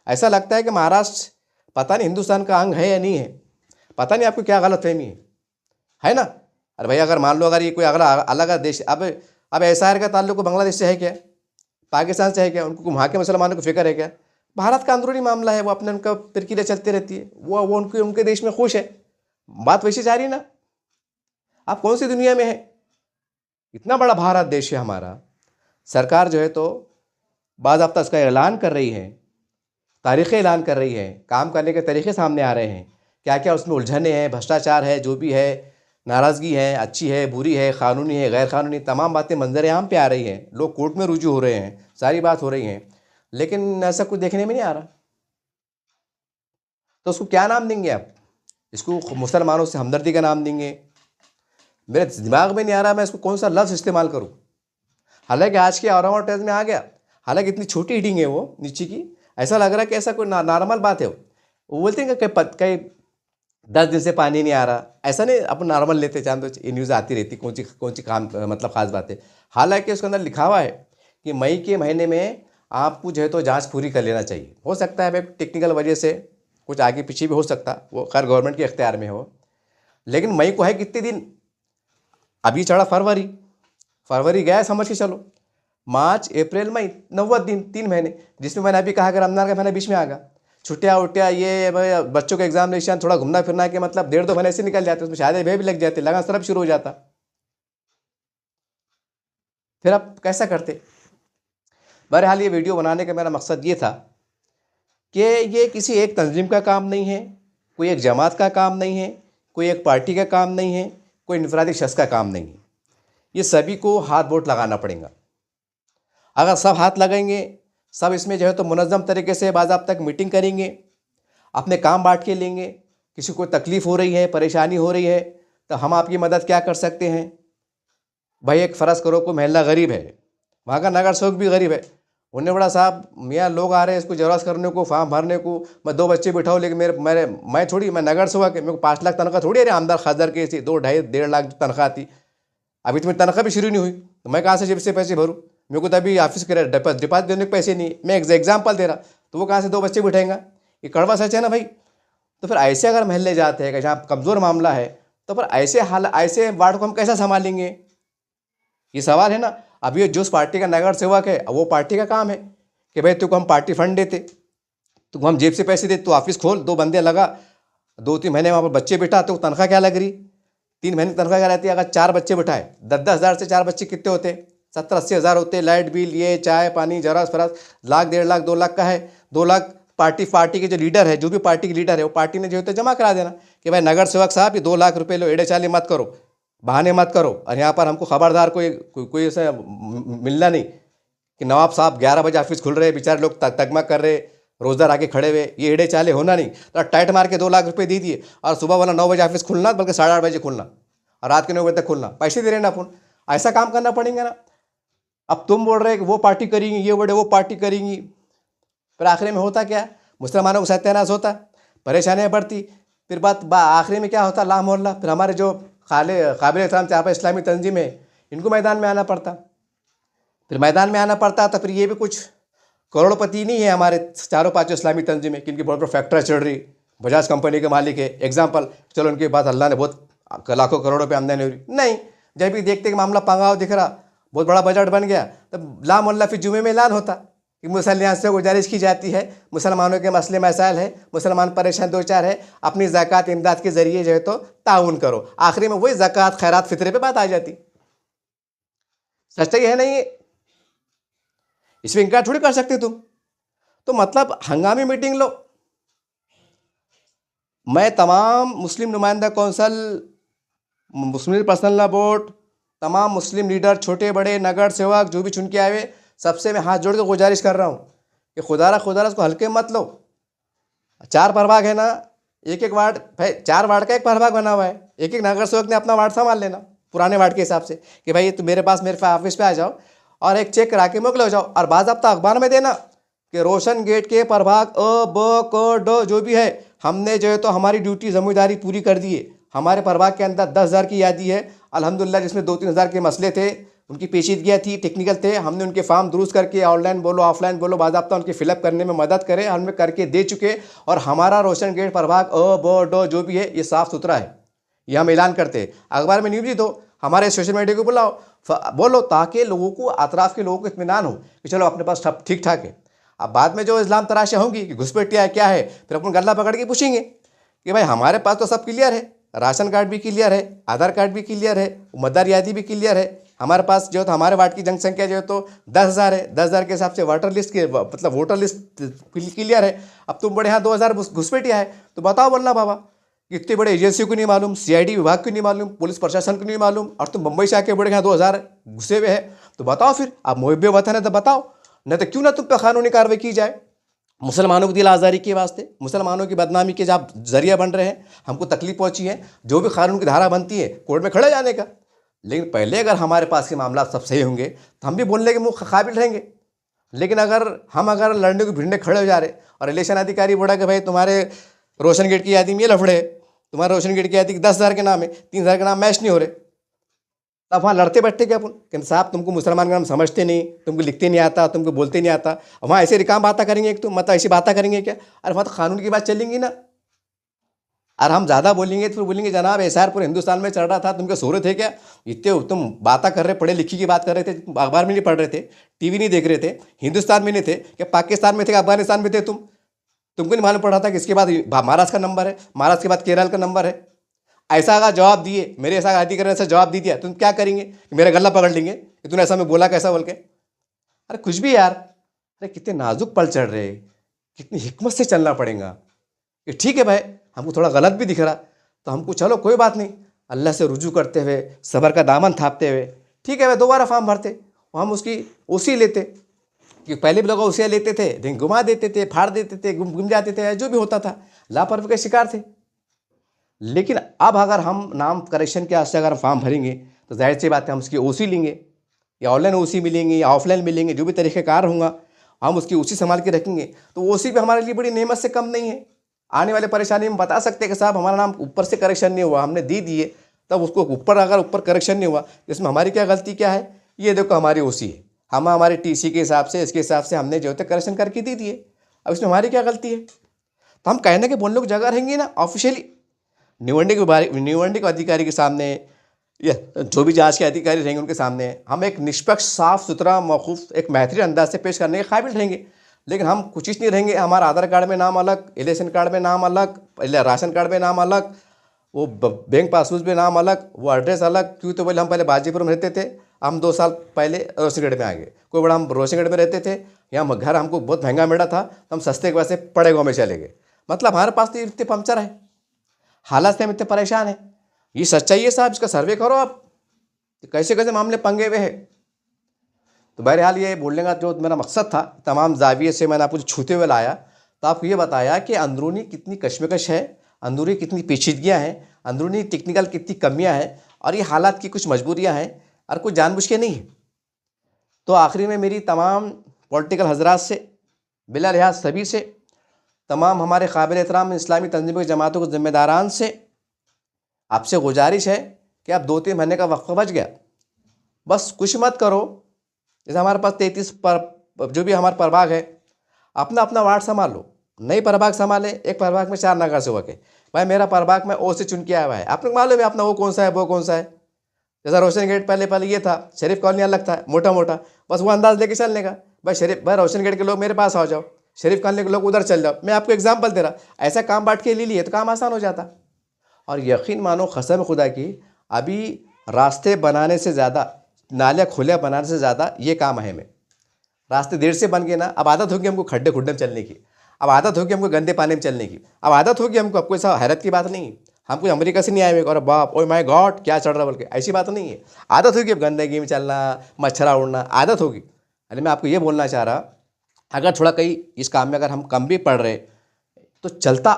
Speaker 1: ऐसा लगता है कि महाराष्ट्र पता नहीं हिंदुस्तान का अंग है या नहीं है, पता नहीं आपको क्या गलतफहमी है ना। अरे भाई अगर मान लो अगर ये कोई अगला अलग देश, अब एसआईआर का ताल्लुक बांग्लादेश से है क्या, पाकिस्तान से है क्या, उनको वहाँ के मुसलमानों को फिक्र है क्या। भारत का अंदरूनी मामला है, वो अपने उनका प्रक्रिया चलती रहती है, वो उनके देश में खुश है, बात वैसे जा रही ना। आप कौन सी दुनिया में है, इतना बड़ा भारत देश है हमारा, सरकार जो है तो बाज़ाब्ता उसका ऐलान कर रही है, तारीख़ें ऐलान कर रही है, काम करने के तरीक़े सामने आ रहे हैं, क्या क्या उसमें उलझने हैं, भ्रष्टाचार है, जो भी है, नाराज़गी है, अच्छी है, बुरी है, कानूनी है, गैर कानूनी, तमाम बातें मंजर आम पे आ रही हैं, लोग कोर्ट में रुजू हो रहे हैं, सारी बात हो रही हैं, लेकिन ऐसा कुछ देखने में नहीं आ रहा। तो उसको क्या नाम देंगे आप, इसको मुसलमानों से हमदर्दी का नाम देंगे, मेरे दिमाग में नहीं आ रहा मैं इसको कौन सा लफ्ज़ इस्तेमाल करूँ। हालांकि आज के औरंगाबाद टाइम्स में आ गया, हालांकि इतनी छोटी हीडिंग है वो नीचे की, ऐसा लग रहा है कि ऐसा कोई नॉर्मल बात है। वो बोलते हैं कि कई 10 दिन से पानी नहीं आ रहा, ऐसा नहीं, अपन नॉर्मल लेते चांद तो ये न्यूज़ आती रहती, कौन सी काम मतलब ख़ास बात है। हालांकि उसके अंदर लिखा हुआ है कि मई के महीने में आपको जो है तो जाँच पूरी कर लेना चाहिए। हो सकता है भाई टेक्निकल वजह से कुछ आगे पीछे भी हो सकता, वो खैर गवर्नमेंट के इख्तियार में हो, लेकिन मई को है कितने दिन, अभी चढ़ा फरवरी गया समझ के चलो, मार्च अप्रैल मई 90 दिन, 3 महीने, जिसमें मैंने अभी कहा कि रमज़ान का महीना बीच में आ गया, छुट्टियाँ उट्टियाँ ये भाई बच्चों के एग्जामिनेशन, थोड़ा घूमना फिरना के मतलब 1.5-2 महीने ऐसे निकल जाते, उसमें शादी ब्याह भी लग जाते, लगन सब शुरू हो जाता, फिर आप कैसा करते। बहरहाल ये वीडियो बनाने का मेरा मकसद ये था कि ये किसी एक तंजीम का काम नहीं है, कोई एक जमात का काम नहीं है, कोई एक पार्टी का काम नहीं है, कोई इनफरादी शख्स का काम नहीं है, ये सभी को हाथ वोट लगाना पड़ेगा। अगर सब हाथ लगाएंगे, सब इसमें जो है तो मुनज़्ज़म तरीके से बाज़ाब्ता तक मीटिंग करेंगे, अपने काम बांट के लेंगे, किसी को तकलीफ़ हो रही है, परेशानी हो रही है, तो हम आपकी मदद क्या कर सकते हैं। भाई एक फ़र्ज़ करो कोई महल्ला गरीब है, वहाँ का नगर सेवक भी गरीब है, उन्हें बड़ा साहब मियाँ लोग आ रहे हैं इसको जरास करने को, फॉर्म भरने को, मैं 2 बच्चे बिठाऊँ, लेकिन मैं नगर सेवक है, मेरे को 5 लाख तनख्वाह थोड़ी, अरे आमदार खासदार के ऐसी 2 ढाई 1.5 लाख तनख्वाह आती, अभी तो मेरी तनख्वाह भी शुरू नहीं हुई, तो मैं कहाँ से जेब से पैसे भरूँ, मेरे को तो अभी ऑफिस के डिपॉजिट देने के पैसे नहीं, मैं एग्जाम्पल दे रहा, तो वो कहाँ से 2 बच्चे बिठाएंगा, ये कड़वा सच है ना भाई। तो फिर ऐसे अगर महल्ले जाते हैं कि जहाँ कमज़ोर मामला है, तो फिर ऐसे वार्ड को हम कैसा संभालेंगे, ये सवाल है ना। अभी जो उस पार्टी का नगर सेवक है, वो पार्टी का काम है कि भाई तुमको हम पार्टी फंड देते, तुमको हम जेब से पैसे देते, तो ऑफिस खोल, 2 बंदे लगा, 2-3 महीने वहाँ पर बच्चे बिठा, तो तनख्वाह क्या लग रही, 3 महीने तनख्वाह क्या रहती है। अगर 4 बच्चे बिठाए, 10-10 हज़ार से 4 बच्चे कितने होते, 70-80 हज़ार होते, लाइट बिल, ये चाय पानी जरास फरास, लाख 1.5 लाख 2 लाख का है, 2 लाख पार्टी के जो लीडर है, जो भी पार्टी के लीडर है, वो पार्टी ने जो है तो जमा करा देना कि भाई नगर सेवक साहब ये 2 लाख रुपए लो, एड़े चाले मत करो, बहाने मत करो, और यहाँ पर हमको खबरदार कोई ऐसा मिलना नहीं कि नवाब साहब 11 बजे ऑफिस खुल रहे, बेचारे लोग तगमा कर रहे, रोजगार आके खड़े हुए, ये एड़े चाले होना नहीं। तो टाइट मार के 2 लाख रुपए दे दिए, और सुबह वाला 9 बजे ऑफिस खुलना, बल्कि 8:30 बजे खुलना, और रात के 9 बजे तक खुलना, पैसे दे रहे ना अपन, ऐसा काम करना पड़ेगा ना। अब तुम बोल रहे कि वो पार्टी करेंगी, ये बोले वो पार्टी करेंगी, फिर आखिरी में होता क्या, मुसलमानों को सत्यानाश होता, परेशानियाँ बढ़ती, फिर आखिरी में क्या होता, ला मोहल्ला, फिर हमारे जो काबिल एहतराम चापा इस्लामी तंजीम है, इनको मैदान में आना पड़ता, फिर मैदान में आना पड़ता, तो फिर ये भी कुछ करोड़पति नहीं है हमारे 4-5 इस्लामी तंजीमें, किनकी बहुत बड़ी फैक्ट्री चढ़ रही, बजाज कंपनी के मालिक है एग्जाम्पल, चलो उनके बाद अल्लाह ने बहुत लाखों करोड़ों पे आमदनी हो रही, नहीं, जब भी देखते कि मामला पंगाव दिख रहा, बहुत बड़ा बजट बन गया, तब ला मोहल्ला फिर जुमे में ऐलान होता कि मुसलमान से गुजारिश की जाती है, मुसलमानों के मसले मसाइल है, मुसलमान परेशान दो चार है, अपनी ज़कात इमदाद के ज़रिए जो है तो ताउन करो। आखिरी में वही ज़कात खैरात फितरे पे बात आ जाती। सच्चाई है नहीं है, इसमें इनकार थोड़ी कर सकते तुम। तो मतलब हंगामी मीटिंग लो। मैं तमाम मुस्लिम नुमाइंदा कौंसल मुस्लिम लीग पर्सनल लॉ बोर्ड, तमाम मुस्लिम लीडर, छोटे बड़े, नगर सेवक जो भी चुन के आए हुए, सबसे मैं हाथ जोड़ के गुजारिश कर रहा हूँ कि खुदारा उसको हल्के मत लो। 4 प्रभाग है ना, एक एक वार्ड भाई, 4 वार्ड का एक प्रभाग बना हुआ है, एक एक नगर सेवक ने अपना वार्ड संभाल लेना पुराने वार्ड के हिसाब से कि भाई तुम मेरे ऑफिस पे आ जाओ और एक चेक करा के मोकलो जाओ, और बाज़ाब्ता अखबार में देना कि रोशन गेट के प्रभाग अ ब क ड जो भी है, हमने जो है तो हमारी ड्यूटी जिम्मेदारी पूरी कर दी है। हमारे प्रभाग के अंदर 10,000 की यादी है अल्हम्दुलिल्लाह, जिसमें 2-3 हज़ार के मसले थे, उनकी पेचीदगियाँ थी, टेक्निकल थे, हमने उनके फॉर्म दुरुस्त करके ऑनलाइन बोलो ऑफलाइन बोलो बाज़ाब्ता उनके फिलअप करने में मदद करें, हमने करके दे चुके। और हमारा रोशन गेट प्रभाग अ ब ड जो भी है ये साफ़ सुथरा है, ये हम ऐलान करते हैं। अखबार में न्यूज़ भी दो, हमारे सोशल मीडिया को बुलाओ, बोलो, ताकि लोगों को, अतराफ़ के लोगों को इत्मीनान हो कि चलो अपने पास सब ठीक ठाक है। अब बाद में जो इस्लाम तराशियाँ होंगी कि घुसपैठिया है क्या है, फिर अपन गला पकड़ के पूछेंगे कि भाई हमारे पास तो सब क्लियर है, राशन कार्ड भी क्लियर है, आधार कार्ड भी क्लियर है, मतदार यादी भी क्लियर है, हमारे पास जो तो हमारे वार्ड की जनसंख्या जो है तो 10,000 है, 10,000 के हिसाब से वोटर लिस्ट के मतलब वोटर लिस्ट क्लियर है। अब तुम बड़े यहाँ 2,000 घुसपैठिया है, तो बताओ वल्ला बाबा, इतने बड़े एजेंसी को नहीं मालूम, सीआईडी विभाग को नहीं मालूम, पुलिस प्रशासन को नहीं मालूम, और तुम मुंबई से आके बड़े यहाँ 2,000 घुसे हुए हैं, तो बताओ फिर आप मुहब्बे वतन है तो बताओ, नहीं तो क्यों ना तुम पे कानूनी कार्रवाई की जाए। मुसलमानों की दिल आज़ारी के वास्ते, मुसलमानों की बदनामी के जब जरिया बन रहे हैं, हमको तकलीफ पहुंची है, जो भी कानून की धारा बनती है कोर्ट में खड़े जाने का। लेकिन पहले अगर हमारे पास के मामला सब सही होंगे तो हम भी बोलने के मुँह काबिल रहेंगे। लेकिन अगर लड़ने को भिड़ने खड़े हो जा रहे और इलेक्शन अधिकारी बोला कि भाई तुम्हारे रोशन गेट की यादी में ये लफड़े है, तुम्हारे रोशन गेट की यादी 10,000 के नाम है, 3,000 के नाम मैच नहीं हो रहे, तब वहाँ लड़ते बैठते क्या अपन कि साहब तुमको मुसलमान का नाम समझते नहीं, तुमको लिखते नहीं आता, तुमको बोलते नहीं आता, वहाँ ऐसे रिकाम बातें करेंगे एक, तो मतलब ऐसी बातें करेंगे क्या? अरे वहाँ तो कानून की बात चलेंगी ना। और हम ज़्यादा बोलेंगे तो फिर बोलेंगे जनाब एसआर पूरे हिंदुस्तान में चल रहा था, तुमको सूरत है क्या? इतने तुम बातें कर रहे, पढ़े लिखी की बात कर रहे थे, अखबार में नहीं पढ़ रहे थे, टीवी नहीं देख रहे थे, हिंदुस्तान में नहीं थे क्या? पाकिस्तान में थे, अफगानिस्तान में थे, तुमको नहीं मालूम पड़ रहा था कि इसके बाद महाराष्ट्र का नंबर है, महाराष्ट्र के बाद केरल का नंबर है? ऐसा अगर जवाब दिए, मेरे ऐसा अधिकारी ने ऐसा जवाब दे दिया, तुम क्या करेंगे कि मेरा गला पकड़ लेंगे कि तूने ऐसा में बोला कैसा बोल के? अरे कुछ भी यार, अरे कितने नाजुक पल चढ़ रहे, कितनी हिकमत से चलना पड़ेगा कि ठीक है भाई हमको थोड़ा गलत भी दिख रहा तो हमको चलो कोई बात नहीं, अल्लाह से रुजू करते हुए, सब्र का दामन थापते हुए, ठीक है भाई दोबारा फॉर्म भरते, हम उसकी ओसी लेते, कि पहले भी लोग ओसियाँ लेते थे, लेकिन घुमा देते थे, फाड़ देते थे, गुम जाते थे, जो भी होता था, लापरवाही के शिकार थे। लेकिन अब अगर हम नाम करेक्शन के वास्ते अगर फॉर्म भरेंगे तो जाहिर सी बात है हम उसकी ओसी लेंगे, या ऑनलाइन ओसी मिलेंगे या ऑफलाइन मिलेंगे, जो भी तरीक़ेकार होगा हम उसकी ओसी संभाल के रखेंगे, तो ओसी भी हमारे लिए बड़ी नेमत से कम नहीं है। आने वाले परेशानी में बता सकते हैं कि साहब हमारा नाम ऊपर से करेक्शन नहीं हुआ, हमने दे दिए, तब उसको ऊपर करेक्शन नहीं हुआ, इसमें हमारी क्या गलती क्या है? ये देखो हमारी ओसी है, हम हमारे टीसी के हिसाब से, इसके हिसाब से हमने जो है करेक्शन करके दे दिए, अब इसमें हमारी क्या गलती है? तो हम कहने के बोलने की जगह रहेंगी ना ऑफिशियली निवंडिक अधिकारी के सामने, या जो भी जांच के अधिकारी रहेंगे उनके सामने हम एक निष्पक्ष, साफ सुथरा, मौकूफ, एक बेहतरीन अंदाज से पेश करने के काबिल रहेंगे। लेकिन हम कुछ नहीं रहेंगे, हमारा आधार कार्ड में नाम अलग, इलेक्शन कार्ड में नाम अलग, राशन कार्ड में नाम अलग, वो बैंक पासबुक में नाम अलग, वो एड्रेस अलग। क्यों? तो बोले हम पहले बाजीपुर में रहते थे, हम 2 साल पहले रोशनगढ़ में आ गए। कोई बड़ा हम रोशनगढ़ में रहते थे, यहाँ घर हमको बहुत महंगा मिला था, तो हम सस्ते के वैसे पड़े गाँव में चले गए। मतलब हमारे पास तो इतने पंक्चर है, हालात से हम इतने परेशान हैं। ये सच्चाई है साहब, इसका सर्वे करो आप, कैसे कैसे मामले पंगे हुए हैं। तो बहरहाल ये बोलने का जो मेरा मकसद था, तमाम जाविये से मैंने आपको छूते हुए लाया, तो आपको ये बताया कि अंदरूनी कितनी कश्मकश है, अंदरूनी कितनी पेचीदगियाँ हैं, अंदरूनी टेक्निकल कितनी कमियाँ हैं, और ये हालात की कुछ मजबूरियाँ हैं, और कोई जानबूझ के नहीं है। तो आखिरी में मेरी तमाम पॉलिटिकल हजरात से, बिला लिहाज सभी से, तमाम हमारे काबिल एहतराम इस्लामी तंजीमों की जमातों के ज़िम्मेदारान से आपसे गुजारिश है कि आप 2-3 महीने का वक्फा बच गया, बस कुछ मत करो। जैसे हमारे पास 33 जो भी हमारे प्रभाग है, अपना अपना वार्ड संभाल लो, नई प्रभाग संभाले, एक प्रभाग में 4 नगर सेवक है, भाई मेरा प्रभाग में ओ से चुन के आया हुआ है, आपको मालूम है अपना वो कौन सा है, वो कौन सा है। जैसा रोशन गेट पहले ये था, शरीफ कॉलोनी अलग था, मोटा मोटा, बस वो अंदाज लेके चलने का, भाई रोशन गेट के लोग मेरे पास आ जाओ, शरीफ कॉलोनी के लोग उधर चल जाओ। मैं आपको एग्जाम्पल दे रहा, ऐसा काम बांट के ले लिए तो काम आसान हो जाता। और यकीन मानो कसम खुदा की, अभी रास्ते बनाने से ज़्यादा, नाले खुले बनाने से ज़्यादा ये काम अहम है। रास्ते देर से बन गए ना, अब आदत होगी हमको खड्डे खुड्डे में चलने की, अब आदत होगी हमको गंदे पानी में चलने की, अब आदत होगी हमको। अब कोई सा हैरत की बात नहीं, हम कोई अमेरिका से नहीं आए हुए और बाप ओए माय गॉड क्या चढ़ रहा बोल के, ऐसी बात नहीं है। आदत होगी अब गंदगी में चलना, मच्छरा उड़ना, आदत होगी। अरे मैं आपको ये बोलना चाह रहा, अगर थोड़ा कहीं इस काम में अगर हम कम भी पढ़ रहे तो चलता,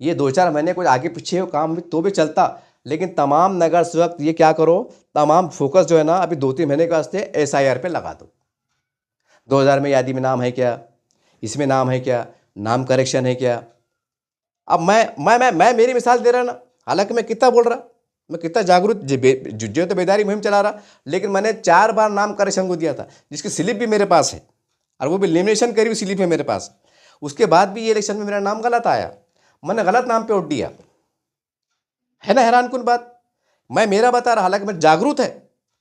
Speaker 1: ये 2-4 महीने कुछ आगे पीछे हो काम भी तो भी चलता। लेकिन तमाम नगर इस वक्त ये क्या करो, तमाम फोकस जो है ना अभी 2-3 महीने के वास्ते SIR पे लगा दो। 2000 में यादी में नाम है क्या, इसमें नाम है क्या, नाम करेक्शन है क्या। अब मैं मेरी मिसाल दे रहा ना, हालांकि मैं कितना बोल रहा, मैं कितना जागरूक जो तो बेदारी मुहिम चला रहा, लेकिन मैंने 4 बार नाम करेक्शन को दिया था, जिसकी स्लिप भी मेरे पास है और वो भी लेमिनेशन करी हुई स्लिप है मेरे पास। उसके बाद भी ये इलेक्शन में मेरा नाम गलत आया, मैंने गलत नाम पे वोट दिया, है ना हैरान कुन बात। मैं मेरा बता रहा, हालांकि मैं जागरूक है,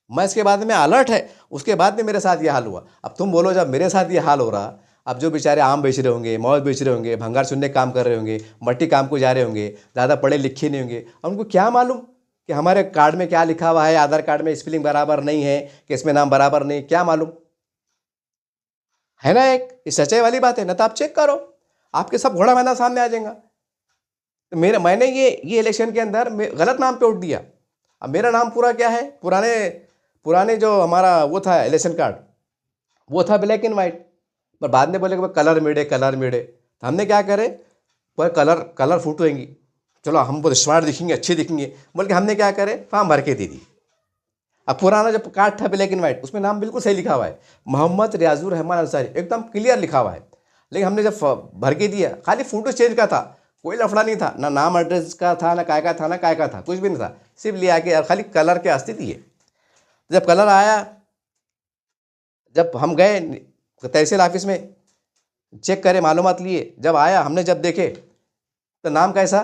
Speaker 1: मैं इसके बाद में अलर्ट है, उसके बाद में मेरे साथ ये हाल हुआ। अब तुम बोलो जब मेरे साथ ये हाल हो रहा, अब जो बेचारे आम बेच रहे होंगे, मौज बेच रहे होंगे, भंगार चुनने का काम कर रहे होंगे, मट्टी काम को जा रहे होंगे, ज़्यादा पढ़े लिखे नहीं होंगे, अब उनको क्या मालूम कि हमारे कार्ड में क्या लिखा हुआ है, आधार कार्ड में स्पेलिंग बराबर नहीं है कि इसमें नाम बराबर नहीं, क्या मालूम, है ना। एक ये सच्चाई वाली बात है ना। तो आप चेक करो, आपके सब घोड़ा मैदान सामने आ जाएगा। तो मैंने ये इलेक्शन के अंदर गलत नाम पे वोट दिया। अब मेरा नाम पूरा क्या है, पुराने पुराने जो हमारा वो था इलेक्शन कार्ड, वो था ब्लैक एंड वाइट, पर बाद में बोले कि कलर मिले कलर मिले, तो हमने क्या करे, पर कलर फोटो होंगी, चलो हम बहुत स्मार्ट दिखेंगे, अच्छे दिखेंगे बोल के हमने क्या करे, फॉर्म भर के दे दी। अब पुराना जो कार्ड था ब्लैक एंड वाइट, उसमें नाम बिल्कुल सही लिखा हुआ है, मोहम्मद रियाजुर रहमान अंसारी, एकदम क्लियर लिखा हुआ है। लेकिन हमने जब भर के दिया, खाली फोटो चेंज का था, कोई लफड़ा नहीं था, ना नाम एड्रेस का था, ना काय का था, ना काय का था, कुछ भी नहीं था, सिर्फ ले आके खाली कलर के अस्तित्व दिए। जब कलर आया, जब हम गए तहसील ऑफिस में चेक करे, मालूमात लिए, जब आया हमने जब देखे तो नाम कैसा,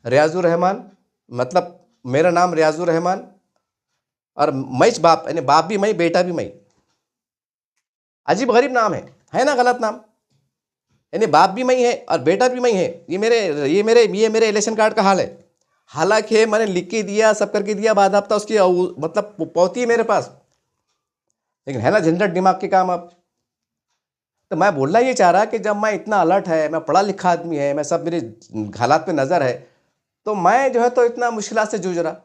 Speaker 1: रियाजुर रहमान, मतलब मेरा नाम रियाजुर रहमान और मैं बाप, यानी बाप भी मैं बेटा भी मैं। अजीब गरीब नाम है ना, गलत नाम, यानी बाप भी मैं है और बेटा भी मैं है। ये मेरे इलेक्शन कार्ड का हाल है। हालांकि मैंने लिख के दिया, सब करके दिया, बाकायदा उसकी मतलब पौती है मेरे पास, लेकिन है ना झंझट दिमाग के काम। अब तो मैं बोलना ये चाह रहा कि जब मैं इतना अलर्ट है, मैं पढ़ा लिखा आदमी है, मैं सब मेरे हालात पे नज़र है, तो मैं जो है तो इतना मुश्किल से जूझ रहा।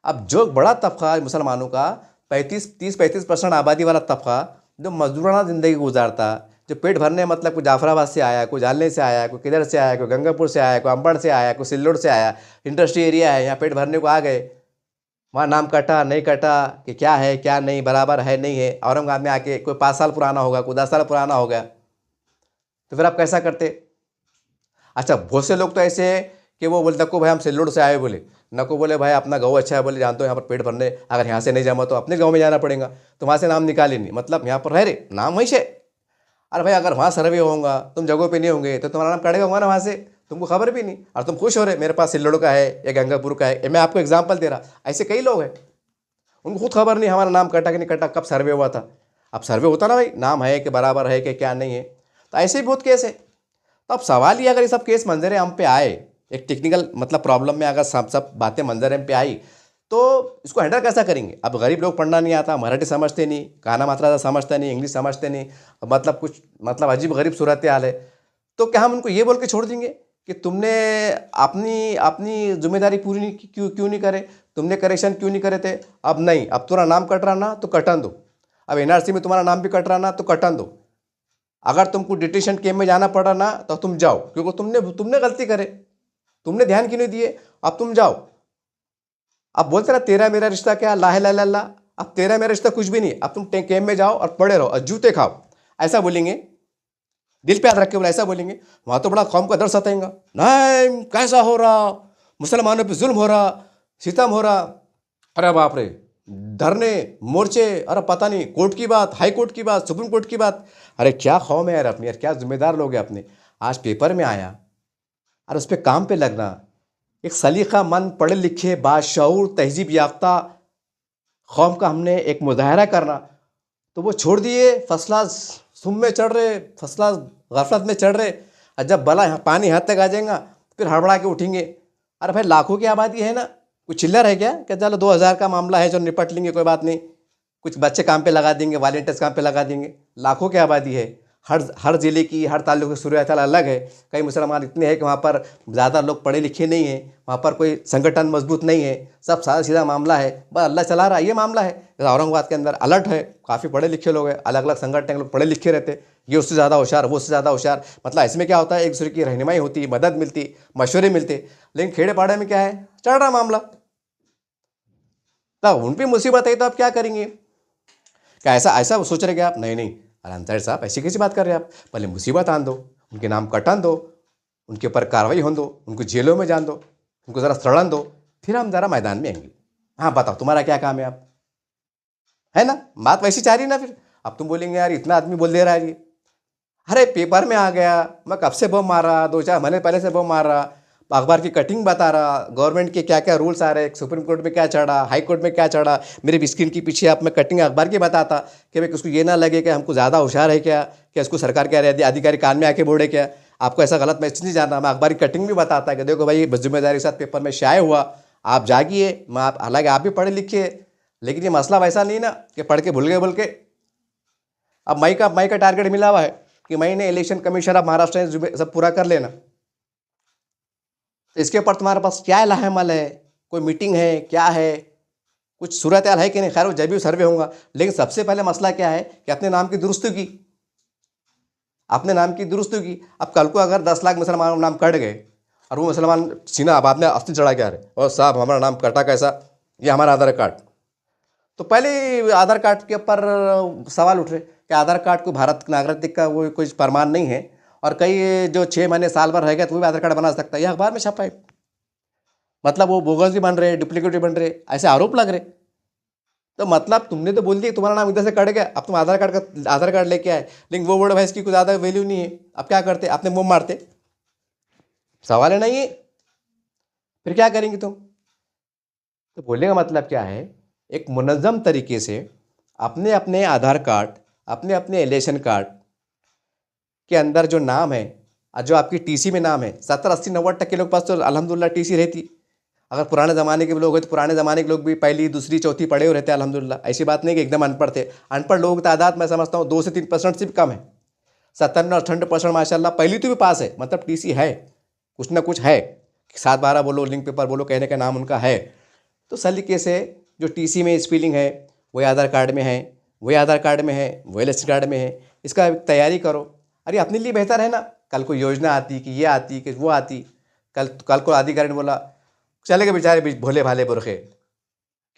Speaker 1: अब जो बड़ा तबका मुसलमानों का 35% आबादी वाला तबका जो मजदूराना ज़िंदगी गुजारता, जो पेट भरने मतलब कोई जाफराबाद से आया, कोई जालने से आया, कोई किधर से आया, कोई गंगापुर से आया, कोई अंबड़ से आया, कोई सिल्लोड से आया, इंडस्ट्री एरिया है, यहाँ पेट भरने को आ गए, वहाँ नाम कटा नहीं कटा कि क्या है क्या नहीं, बराबर है नहीं है, औरंगाबाद में आके कोई 5 साल पुराना होगा, कोई 10 साल पुराना होगा, तो फिर आप कैसा करते। अच्छा, बहुत से लोग तो ऐसे हैं कि वो बोलते को भाई हम सिल्लोड से आए, बोले नको, बोले भाई अपना गाँव अच्छा है, बोले जानते हो यहाँ पर पेट भरने अगर यहाँ से नहीं जमा तो अपने गाँव में जाना पड़ेगा, तो वहाँ से नाम निकाले नहीं, मतलब यहाँ पर रह रहे नाम वहीं से। अरे भाई अगर वहाँ सर्वे होगा, तुम जगह पे नहीं होंगे तो तुम्हारा नाम कटेगा होगा ना वहाँ से, तुमको खबर भी नहीं, और तुम खुश हो रहे मेरे पास सिल्लोड का है या गंगापुर का है। मैं आपको एग्जाम्पल दे रहा, ऐसे कई लोग हैं उनको खुद खबर नहीं हमारा नाम कटा कि नहीं कटा, कब सर्वे हुआ था। अब सर्वे होता ना भाई, नाम है कि बराबर है कि क्या नहीं है, तो ऐसे ही बहुत केस है। तो अब सवाल ये, अगर ये सब केस मंजर हम पे आए, एक टेक्निकल मतलब प्रॉब्लम में अगर सब बातें मंजर हम पे आई, तो इसको हैंडल कैसा करेंगे। अब गरीब लोग पढ़ना नहीं आता, मराठी समझते नहीं, काना मात्रा समझते नहीं, इंग्लिश समझते नहीं, मतलब कुछ मतलब अजीब गरीब सूरत हाल है, तो क्या हम उनको ये बोल के छोड़ देंगे कि तुमने अपनी अपनी जिम्मेदारी पूरी नहीं क्यों नहीं करे, तुमने करेक्शन क्यों नहीं करे थे। अब नहीं, अब तुम्हारा नाम कट रहा ना तो कटन दो, अब NRC में तुम्हारा नाम भी कट रहा ना तो कटन दो, अगर तुमको डिटेंशन कैंप में जाना पड़ा ना तो तुम जाओ, क्योंकि तुमने गलती करे, तुमने ध्यान क्यों नहीं दिए, अब तुम जाओ। अब बोलते ना तेरा मेरा रिश्ता क्या, ला है ला ला, अब तेरा मेरा रिश्ता कुछ भी नहीं, अब तुम कैंप में जाओ और पड़े रहो और जूते खाओ, ऐसा बोलेंगे, दिल पे याद रख के बोला, ऐसा बोलेंगे। वहाँ तो बड़ा कौम का दर्द सताएंगा, नहीं कैसा हो रहा, मुसलमानों पे जुल्म हो रहा, सितम हो रहा, अरे बाप रे, धरने मोर्चे, अरे पता नहीं कोर्ट की बात, हाई कोर्ट की बात, सुप्रीम कोर्ट की बात। अरे क्या कौम है यार अपनी, यार क्या जिम्मेदार लोग हैं अपने। आज पेपर में आया और उस पर काम पे लगना, एक सलीकामंद पढ़े लिखे बाशऊर तहजीब याफ्ता कौम का हमने एक मुजाहरा करना, तो वो छोड़ दिए, फसला सुम में चढ़ रहे, फसला गफलत में चढ़ रहे, और जब बला पानी यहाँ तक आ जाएगा फिर हड़बड़ा के उठेंगे। अरे भाई लाखों की आबादी है ना, कुछ चिल्लर है क्या कि चलो 2000 का मामला है जो निपट लेंगे, कोई बात नहीं, कुछ बच्चे काम पे लगा देंगे, वॉलंटियर्स काम पे लगा देंगे, लाखों की आबादी है। हर ज़िले की, हर ताल्लुके की सूरत हाल अलग है। कई मुसलमान इतने हैं कि वहाँ पर ज़्यादा लोग पढ़े लिखे नहीं हैं, वहाँ पर कोई संगठन मजबूत नहीं है, सब सादा सीधा मामला है, बस अल्लाह चला रहा है, ये मामला है। जैसे औरंगाबाद के अंदर अलर्ट है, काफ़ी पढ़े लिखे लोग हैं, अलग अलग संगठन के लोग पढ़े लिखे रहते हैं, ये उससे ज़्यादा होशियार, वो उससे ज़्यादा होशियार। मतलब इसमें क्या होता है, एक दूसरे की रहनुमाई होती, मदद मिलती, मशवरे मिलते। लेकिन खेड़े पाड़े में क्या है, चल रहा मामला, तब उन पर मुसीबत है तो आप क्या करेंगे? क्या ऐसा ऐसा सोच रहे क्या आप? नहीं नहीं, अरे अंसारी साहब ऐसी कैसी बात कर रहे हैं आप? पहले मुसीबत आन दो, उनके नाम कटान दो, उनके ऊपर कार्रवाई हो दो, उनको जेलों में जान दो, उनको ज़रा सड़न दो, फिर हम ज़रा मैदान में आएंगे। हाँ बताओ तुम्हारा क्या काम है आप, है ना? बात वैसी चाह रही ना फिर। अब तुम बोलेंगे यार इतना आदमी बोल दे रहा है ये, अरे पेपर में आ गया, मैं कब से बम मार रहा, 2-4 महीने पहले से बम मार रहा, अखबार की कटिंग बता रहा, गवर्नमेंट के क्या क्या रूल्स आ रहे, सुप्रीम कोर्ट में क्या चढ़ा, हाई कोर्ट में क्या चढ़ा, मेरे स्क्रीन के पीछे आप मैं कटिंग अखबार की बताता कि भाई उसको ये ना लगे कि हमको ज़्यादा होशियार है क्या इसको सरकार के अधिकारी कान में आके बोले क्या, आपको ऐसा गलत मैसेज नहीं जाना। मैं अखबार की कटिंग भी बताता कि देखो भाई जिम्मेदारी के साथ पेपर में शाये हुआ, आप जागिए। मैं आप हालांकि आप भी पढ़े लिखे, लेकिन ये मसला वैसा नहीं ना कि पढ़ के भूल गए बोल के। अब मई का टारगेट मिला हुआ है कि महीने इलेक्शन कमीशन ऑफ महाराष्ट्र ने सब पूरा कर लेना। तो इसके ऊपर तुम्हारे पास क्या लाहेमल है, कोई मीटिंग है, क्या है, कुछ सूरत हाल है कि नहीं? खैर वो जब भी सर्वे होगा, लेकिन सबसे पहले मसला क्या है कि अपने नाम की दुरुस्ती की, अपने नाम की दुरुस्ती की। अब कल को अगर 10 लाख मुसलमानों के नाम कट गए और वो मुसलमान सीना अब आपने अस्ती चढ़ा के आ रहे और साहब हमारा नाम कटा कैसा, ये हमारा आधार कार्ड, तो पहले आधार कार्ड के ऊपर सवाल उठ रहे कि आधार कार्ड को भारत नागरिक का वो कोई प्रमाण नहीं है, और कई जो 6 महीने साल भर रह गए तो वो भी आधार कार्ड बना सकता है, यह अखबार में छपा है। मतलब वो बोगस भी बन रहे, डुप्लीकेट भी बन रहे, ऐसे आरोप लग रहे। तो मतलब तुमने तो बोल दिया तुम्हारा नाम इधर से कट गया, अब तुम आधार कार्ड लेके आए, लेकिन वो वर्ड भाई इसकी कोई ज़्यादा वैल्यू नहीं है, अब क्या करते? आपने मुँह मारते, सवाल है नहीं है, फिर क्या करेंगे तुम? तो बोलने का मतलब क्या है, एक मुनज़्ज़म तरीके से अपने अपने आधार कार्ड, अपने अपने इलेक्शन कार्ड के अंदर जो नाम है और जो आपकी टीसी में नाम है, 70-80-90% लोग पास तो अल्हम्दुलिल्लाह टीसी रहती। अगर पुराने ज़माने के लोग हैं तो पुराने ज़माने के लोग भी पहली, दूसरी, चौथी पढ़े हुए रहते हैं अल्हम्दुलिल्लाह। ऐसी बात नहीं कि एकदम अनपढ़ थे। अनपढ़ लोगों की तादाद मैं समझता हूँ 2 से 3% से भी कम है। 97-98% माशाल्लाह पहली तो भी पास है, मतलब टीसी है, कुछ ना कुछ है, 7-12 बोलो, लिंक पेपर बोलो, कहने का नाम उनका है। तो सलीके से जो टीसी में स्पेलिंग है वही आधार कार्ड में है, वही आधार कार्ड में है, वही इलेक्शन कार्ड में है, इसका तैयारी करो। अरे अपने लिए बेहतर है ना, कल को योजना आती कि ये आती कि वो आती, कल को अधिकारी ने बोला चले गए बेचारे भोले भाले बुरखे,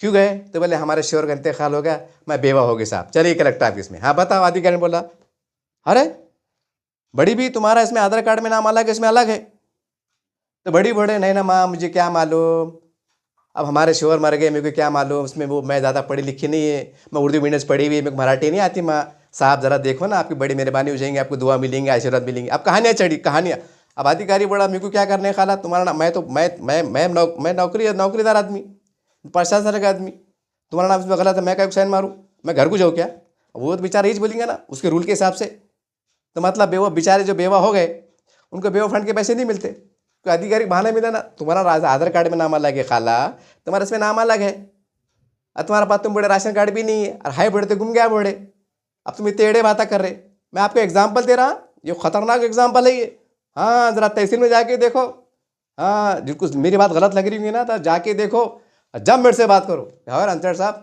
Speaker 1: क्यों गए? तो बोले हमारे श्योर का इंतकाल हो गया, मैं बेवा हो गई साहब, चलिए कलेक्टर ऑफिस में। हाँ बताओ, अधिकारी ने बोला अरे बड़ी भी तुम्हारा इसमें आधार कार्ड में नाम अलग है, इसमें अलग है। तो बड़ी बोले नहीं ना माँ, मुझे क्या मालूम, अब हमारे शोहर मर गए, मेरे को क्या मालूम उसमें, वो मैं ज़्यादा पढ़ी लिखी नहीं है, मैं उर्दू मीडियम से पढ़ी हुई है, मेरे को मराठी नहीं आती माँ। साहब ज़रा देखो ना, आपकी बड़ी मेहरबानी हो जाएंगी, आपको दुआ मिलेंगे, आशीर्वाद मिलेंगे। अब कहानियाँ चढ़ी, कहानियाँ। अब अधिकारी बोला मेरे को क्या करने है खाला, तुम्हारा नाम, मैं तो मैं नौकरीदार आदमी, प्रशासन का आदमी, तुम्हारा नाम इसमें गलत है, मैं क्या साइन मारूँ, मैं घर को जाऊँ क्या? वो तो बेचारे ही बोलेंगे ना उसके रूल के हिसाब से। तो मतलब बेचारे जो बेवा हो गए उनको बेवा फंड के पैसे नहीं मिलते, कोई अधिकारी बहाना मिला ना, तुम्हारा आधार कार्ड में नाम अलग है खाला, तुम्हारा इसमें नाम अलग है, और तुम्हारे पास तुम बड़े राशन कार्ड भी नहीं है, और हाई बड़े तो गुम गया बड़े, अब तुम इतने एड़े बातें कर रहे। मैं आपको एग्जाम्पल दे रहा, ये खतरनाक एग्जाम्पल है ये। हाँ ज़रा तहसील में जाके देखो, हाँ जिनको मेरी बात गलत लग रही होगी ना तो जाके देखो, जब मेरे से बात करो यार अंसारी साहब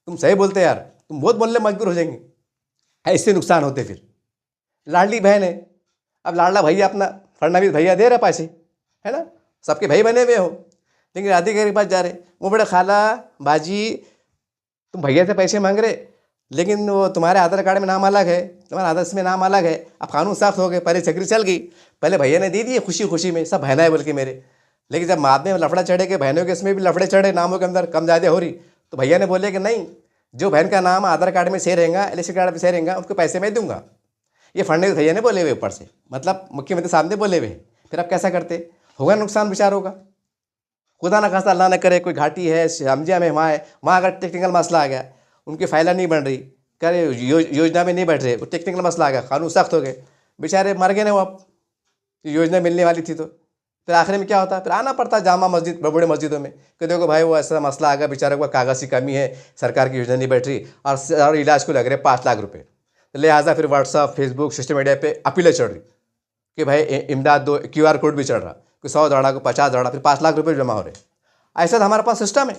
Speaker 1: तुम सही बोलते यार, तुम बहुत बोलने मजबूर हो जाएंगे, ऐसे नुकसान होते फिर। लाडली बहन है, अब लाडला भैया अपना फडणवीस भैया दे रहे पैसे, है ना, सबके भाई बने हुए हो, लेकिन अधिकारी के पास जा रहे, वो बड़े खाला बाजी तुम भैया से पैसे मांग रहे, लेकिन वो तुम्हारे आधार कार्ड में नाम अलग है, तुम्हारे आधार में नाम अलग है। अब कानून साफ हो गए, पहले चक्री चल गई, पहले भैया ने दे दिए खुशी खुशी में, सब बहना है बोल के मेरे, लेकिन जब बाद में लफड़ा चढ़े कि बहनों के इसमें भी लफड़े चढ़े, नामों के अंदर कम ज़्यादा हो रही, तो भैया ने बोले कि नहीं, जो बहन का नाम आधार कार्ड में सही रहेगा, इलेक्शन कार्ड में सही रहेगा, उसको पैसे मैं दूंगा। ये फडणवीस भैया ने बोले हुए ऊपर से, मतलब मुख्यमंत्री साहब ने बोले हुए। फिर आप कैसा करते, होगा नुकसान बेचारों का, खुदा ना खासा अल्लाह न करे कोई घाटी है समझिया में वहाँ अगर टेक्निकल मसला आ गया, उनकी फाइलें नहीं बन रही, करे योजना में नहीं बैठ रहे, वो टेक्निकल मसला आ गया, कानून सख्त हो गए, बेचारे मर गए ना वो, अब योजना मिलने वाली थी तो फिर आखिर में क्या होता, फिर आना पड़ता जामा मस्जिद, बड़े बड़े मस्जिदों में कि देखो भाई वो ऐसा मसला आ गया, बेचारे को कागज़ की कमी है, सरकार की योजना नहीं बैठ रही, और इलाज को लग रहे 5 लाख रुपये। लिहाजा फिर व्हाट्सअप, फेसबुक, सोशल मीडिया पे अपीलें चढ़ रही कि भाई इमदाद दो, QR कोड भी चढ़ रहा, कोई 100 दौड़ा, कोई 50 दौड़ा, फिर 5 लाख रुपये जमा हो रहे। ऐसा तो हमारे पास सिस्टम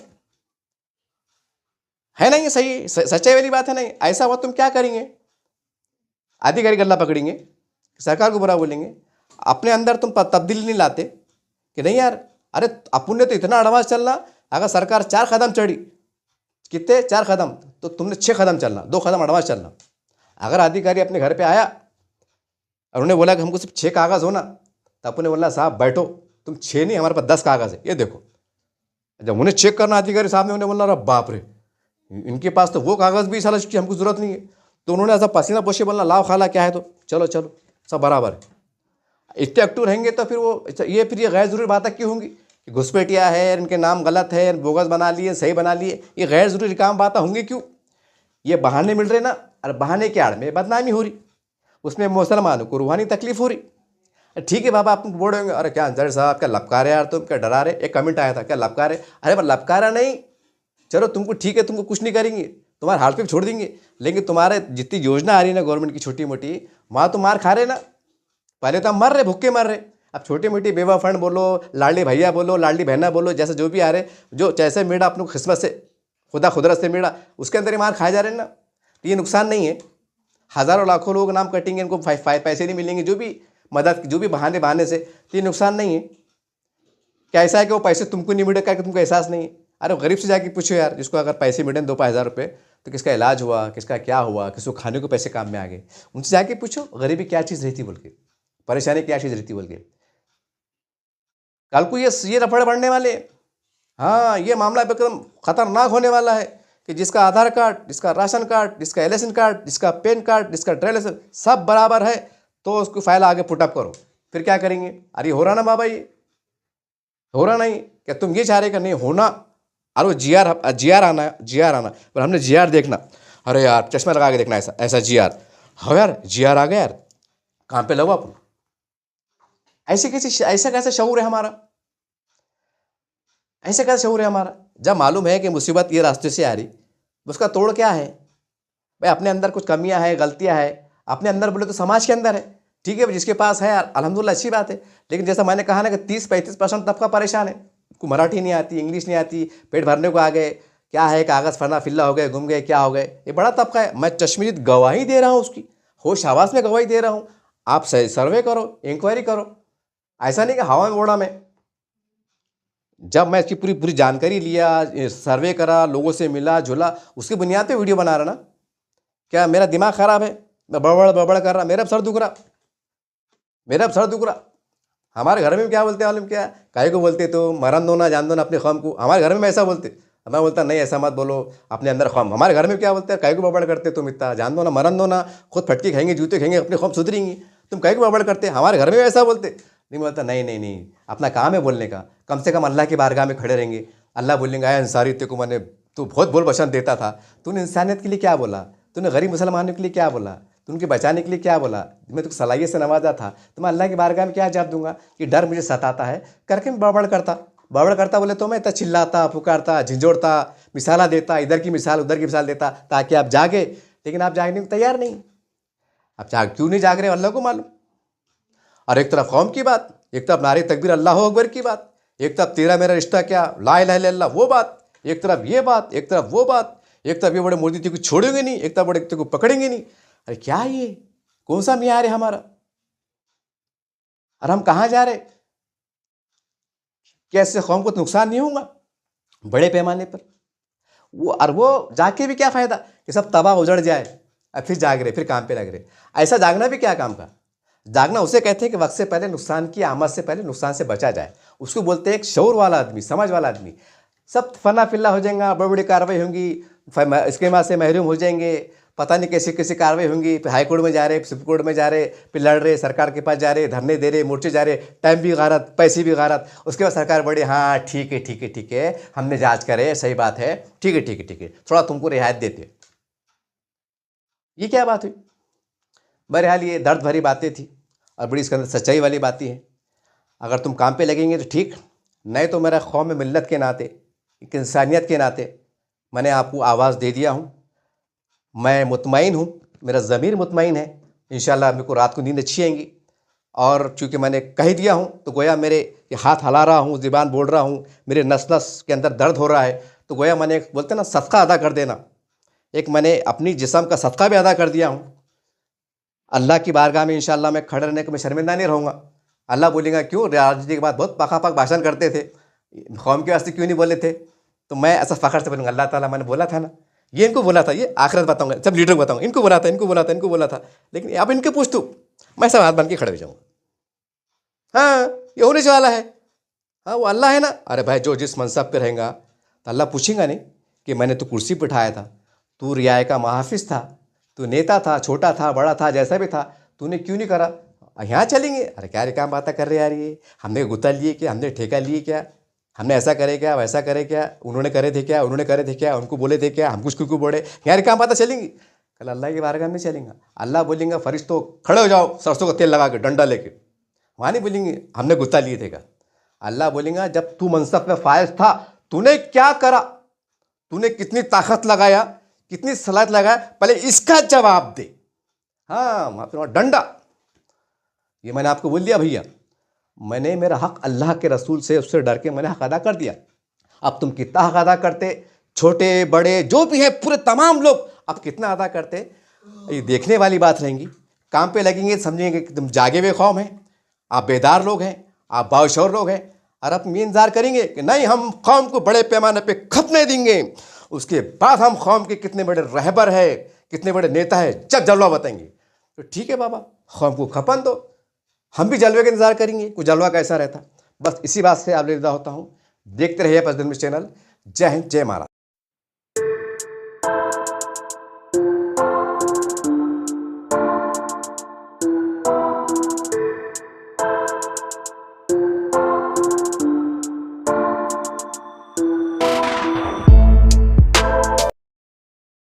Speaker 1: है नहीं? सही सच्चाई वाली बात है नहीं? ऐसा हुआ तुम क्या करेंगे? अधिकारी गल्ला पकड़ेंगे, सरकार को बुरा बोलेंगे, अपने अंदर तुम तब्दीली नहीं लाते कि नहीं यार, अरे अपन ने तो इतना एडवांस चलना, अगर सरकार 4 कदम चढ़ी, कितने 4 कदम, तो तुमने 6 कदम चलना, 2 कदम एडवांस चलना। अगर अधिकारी अपने घर पे आया और उन्हें बोला कि हमको सिर्फ 6 कागज़ होना, तो अपन ने बोला साहब बैठो, तुम 6 नहीं, हमारे पास 10 कागज़ है, ये देखो। जब उन्हें चेक करना अधिकारी साहब ने, उन्हें बोला अरे बाप रे, इनके पास तो वो कागज़ भी साला की हमको ज़रूरत नहीं है। तो उन्होंने ऐसा पसीना पोछे बोलना लाओ खाला क्या है, तो चलो चलो सब बराबर है। इतने एक्टिव रहेंगे तो फिर वो ये गैर ज़रूरी बातें क्यों होंगी कि घुसपैठिया है, इनके नाम गलत है, बोगस बना लिए, सही बना लिए, ये गैर ज़रूरी काम बातें होंगी क्यों? ये बहाने मिल रहे ना, और बहाने के आड़ में बदनामी हो रही, उसमें मुसलमानों को रूहानी तकलीफ हो रही। ठीक है बाबा, आप बोल रहे होंगे अरे क्या अंसारी साहब क्या लपका रहे यार, तुम क्या डरा रहे? एक कमेंट आया था क्या लपका रहे? अरे पर लपकारा नहीं, चलो तुमको ठीक है, तुमको कुछ नहीं करेंगे, तुम्हारे हाल पे छोड़ देंगे, लेकिन तुम्हारे जितनी योजना आ रही है ना गवर्नमेंट की छोटी मोटी, वहाँ तो मार खा रहे ना। पहले तो हम मर रहे, भुक्के मर रहे, अब छोटी मोटी बेवा फंड बोलो, लाडली भैया बोलो, लाडली बहना बोलो, जैसे जो भी आ रहे, जो जैसे मेड़ा अपने किस्मत से खुदा खुदरत से मेड़ा, उसके अंदर ही मार खाए जा रहे हैं ना। तो ये नुकसान नहीं है, हज़ारों लाखों लोग नाम कटेंगे, इनको पैसे नहीं मिलेंगे, जो भी मदद, जो भी बहाने से, तो ये नुकसान नहीं है। क्या ऐसा है कि वो पैसे तुमको नहीं मिले करके तुमको एहसास नहीं है? अरे गरीब से जाके पूछो यार, जिसको अगर पैसे मिले 2-5 हज़ार रुपये, तो किसका इलाज हुआ, किसका क्या हुआ, किसको खाने को पैसे काम में आ गए, उनसे जाके पूछो गरीबी क्या चीज़ रहती बोल के, परेशानी क्या चीज़ रहती बोल के। कल को ये रफड़ बढ़ने वाले, हाँ ये मामला एकदम खतरनाक होने वाला है कि जिसका आधार कार्ड, जिसका राशन कार्ड, जिसका इलेक्शन कार्ड, जिसका पैन कार्ड, जिसका ड्राइविंग लाइसेंस सब बराबर है, तो उसको फाइल आगे पुटअप करो, फिर क्या करेंगे? अरे हो रहा ना बाबा, ये हो रहा नहीं क्या? तुम ये चाह रहे कि नहीं होना, अरे वो GR आना, पर हमने GR देखना, अरे यार चश्मा लगा के देखना, ऐसा GR, हाँ यार GR आ गया यार, कहाँ पे लगो आप? ऐसा कैसे शऊर है हमारा? ऐसे कैसे शऊर है हमारा? जब मालूम है कि मुसीबत ये रास्ते से आ रही, उसका तोड़ क्या है भाई? अपने अंदर कुछ कमियां है, गलतियां है, अपने अंदर बोले तो समाज के अंदर है, ठीक है, जिसके पास है अल्हम्दुलिल्लाह अच्छी बात है, लेकिन जैसा मैंने कहा ना कि 30-35% तबका परेशान है, को मराठी नहीं आती, इंग्लिश नहीं आती, पेट भरने को आ गए, क्या है कागज़ फरना फिल्ला हो गए, गुम गए, क्या हो गए, ये बड़ा तबका है। मैं चश्मदीद गवाही दे रहा हूँ, उसकी होश आवाज़ में गवाही दे रहा हूँ। आप सर्वे करो, इंक्वायरी करो, ऐसा नहीं कि हवा में ओढ़ा। मैं जब मैं इसकी पूरी जानकारी लिया, सर्वे करा, लोगों से मिला जुला, उसकी बुनियाद पे वीडियो बना रहा ना। क्या मेरा दिमाग ख़राब है, मैं बड़बड़ कर रहा, मेरा अब सर दुख रहा, हमारे घर में क्या बोलते हैं मालूम क्या? काहे को बोलते तो मरन दो ना, जान दो ना अपने कौम को। हमारे घर में ऐसा बोलते, मैं बोलता नहीं ऐसा मत बोलो, अपने अंदर कौम। हमारे घर में क्या बोलते हैं, काहे को बड़बड़ करते तुम इतना, जान दो ना, मरन दो ना, खुद फटके खाएंगे, जूते खाएंगे, अपनी कौम सुधरेंगी, तुम काहे को बड़बड़ करते? हमारे घर में ऐसा बोलते। नहीं बोलता, नहीं, अपना काम है बोलने का, कम से कम अल्लाह की बारगाह में खड़े रहेंगे, अल्लाह बोलेंगे आया अंसारी तेरे को मैंने, तू बहुत बोल बचन देता था, तूने इंसानियत के लिए क्या बोला, तूने गरीब मुसलमानों के लिए क्या बोला, तू उनके बचाने के लिए क्या बोला, मैं तुझको सलाहियत से नवाजा था, तो मैं अल्लाह की बारगाह में क्या जवाब दूंगा कि डर मुझे सताता है करके मैं बड़बड़ करता बोले तो मैं इतना चिल्लाता, पुकारता, झिझोड़ता, मिसाला देता, इधर की मिसाल उधर की मिसाल देता ताकि आप जागे, लेकिन आप जागने को तैयार नहीं। आप क्यों नहीं जाग रहे अल्लाह को मालूम। और एक तरफ कौम की बात, एक तरफ नारे तकबीर अल्लाह अकबर की बात, एक तरफ तेरा मेरा रिश्ता क्या ला इलाहा इल्लल्लाह वो बात, एक तरफ ये बात, एक तरफ वो बात, एक तरफ ये बड़े मोदी तेरे को छोड़ेंगे नहीं, एक तरफ बड़े तेरे को पकड़ेंगे नहीं। अरे क्या ये कौन सा मियार है हमारा? और हम कहाँ जा रहे? क्या इससे कौम को नुकसान नहीं होगा बड़े पैमाने पर? वो जाके भी क्या फ़ायदा कि सब तबाह उजड़ जाए, और फिर जाग रहे, फिर काम पे लग रहे। ऐसा जागना भी क्या काम का? जागना उसे कहते हैं कि वक्त से पहले नुकसान की आमद से पहले नुकसान से बचा जाए, उसको बोलते हैं एक शऊर वाला आदमी, समझ वाला आदमी। सब फना फिल्ला हो जाएगा, बड़ी बड़ी कार्रवाई होंगी, इसके बाद से महरूम हो जाएंगे, पता नहीं कैसी कैसी कार्रवाई होंगी, फिर हाई कोर्ट में जा रहे, सुप्रीम कोर्ट में जा रहे, फिर लड़ रहे, सरकार के पास जा रहे, धरने दे रहे, मोर्चे जा रहे, टाइम भी गारत, पैसे भी गारत। उसके बाद सरकार बड़ी हाँ ठीक है हमने जांच करे, सही बात है, ठीक है थोड़ा तुमको रियायत देते। ये क्या बात हुई? बहरहाल ये दर्द भरी बातें थी और बड़ी इसके अंदर सच्चाई वाली बातें हैं। अगर तुम काम पे लगेंगे तो ठीक, नहीं तो मेरा कौम में मिल्लत के नाते, एक इंसानियत के नाते मैंने आपको आवाज़ दे दिया हूँ। मैं मुतमईन हूँ मेरा ज़मीर मुतमईन है, इंशाल्लाह मेरे को रात को नींद अच्छी आएंगी। और चूँकि मैंने कह दिया हूँ तो गोया मेरे ये हाथ हिला रहा हूँ, ज़ुबान बोल रहा हूँ, मेरे नस-नस के अंदर दर्द हो रहा है, तो गोया मैंने एक बोलते हैं ना सदका अदा कर देना, एक मैंने अपनी जिस्म का सदका भी अदा कर दिया हूँ। अल्लाह की बारगाह में इंशाल्लाह मैं खड़े रहने को मैं शर्मिंदा नहीं रहूँगा। अल्लाह बोलेगा क्यों राजनीति के बाद बहुत पाक भाषण करते थे, कौम के वास्ते क्यों नहीं बोले थे? तो मैं ऐसा फ़ख्र से बोलूँगा अल्लाह ताला मैंने बोला था ना, ये इनको बोला था, ये आखिरत बताऊँगा, सब लीडर को बताऊँगा, इनको बोला था, इनको बोला था, इनको बोला था। लेकिन अब इनके पूछ तू, मैं सब हाथ बांध के खड़े हो जाऊँगा। हाँ, ये होने वाला है। हाँ, वो अल्लाह है ना। अरे भाई जो जिस मनसब पे रहेगा तो अल्लाह पूछेगा नहीं कि मैंने तो कुर्सी पर उठाया था, तू रियाए का महाफिज था, तू नेता था, छोटा था, बड़ा था, जैसा भी था, तूने क्यों नहीं करा? यहाँ चलेंगे। अरे क्या रे, क्या बातें कर रहे यार, ये हमने गुत्ता लिए क्या, हमने ठेका लिए क्या, हमने ऐसा करे क्या, वैसा करे क्या, उन्होंने करे थे क्या, उन्होंने करे थे क्या, उनको बोले थे क्या, हम कुछ क्यों बोले, यार क्या बातें चलेंगी? कल अल्लाह की बारगाह में चलेंगे। अल्लाह बोलेंगे फरिश्तों खड़े हो जाओ सरसों का तेल लगा के, डंडा लेके। वहाँ नहीं बोलेंगे हमने गुत्ता लिए थे क्या। अल्लाह बोलेंगे जब तू मनसब में फायज था तूने क्या करा, तूने कितनी ताकत लगाया, कितनी सलाहियत लगाया, पहले इसका जवाब दे। हाँ, डंडा। ये मैंने आपको बोल दिया भैया, मैंने मेरा हक अल्लाह के रसूल से उससे डर के मैंने हक अदा कर दिया। अब तुम कितना हक अदा करते, छोटे बड़े जो भी है पूरे तमाम लोग अब कितना अदा करते, ये देखने वाली बात रहेंगी। काम पे लगेंगे समझेंगे कि तुम जागे हुए कौम हैं, आप बेदार लोग हैं, आप बाशऊर लोग हैं। और अब ये इंतज़ार करेंगे कि नहीं हम कौम को बड़े पैमाने पे खपने देंगे, उसके बाद हम कौम के कितने बड़े रहबर है, कितने बड़े नेता है, जब जलवा बताएंगे। तो ठीक है बाबा, कौम को खपन दो, हम भी जलवे का इंतजार करेंगे, कुछ जलवा कैसा रहता। बस इसी बात से आप विदा होता हूँ। देखते रहिए 5 दिन में चैनल। जय हिंद, जय महाराज।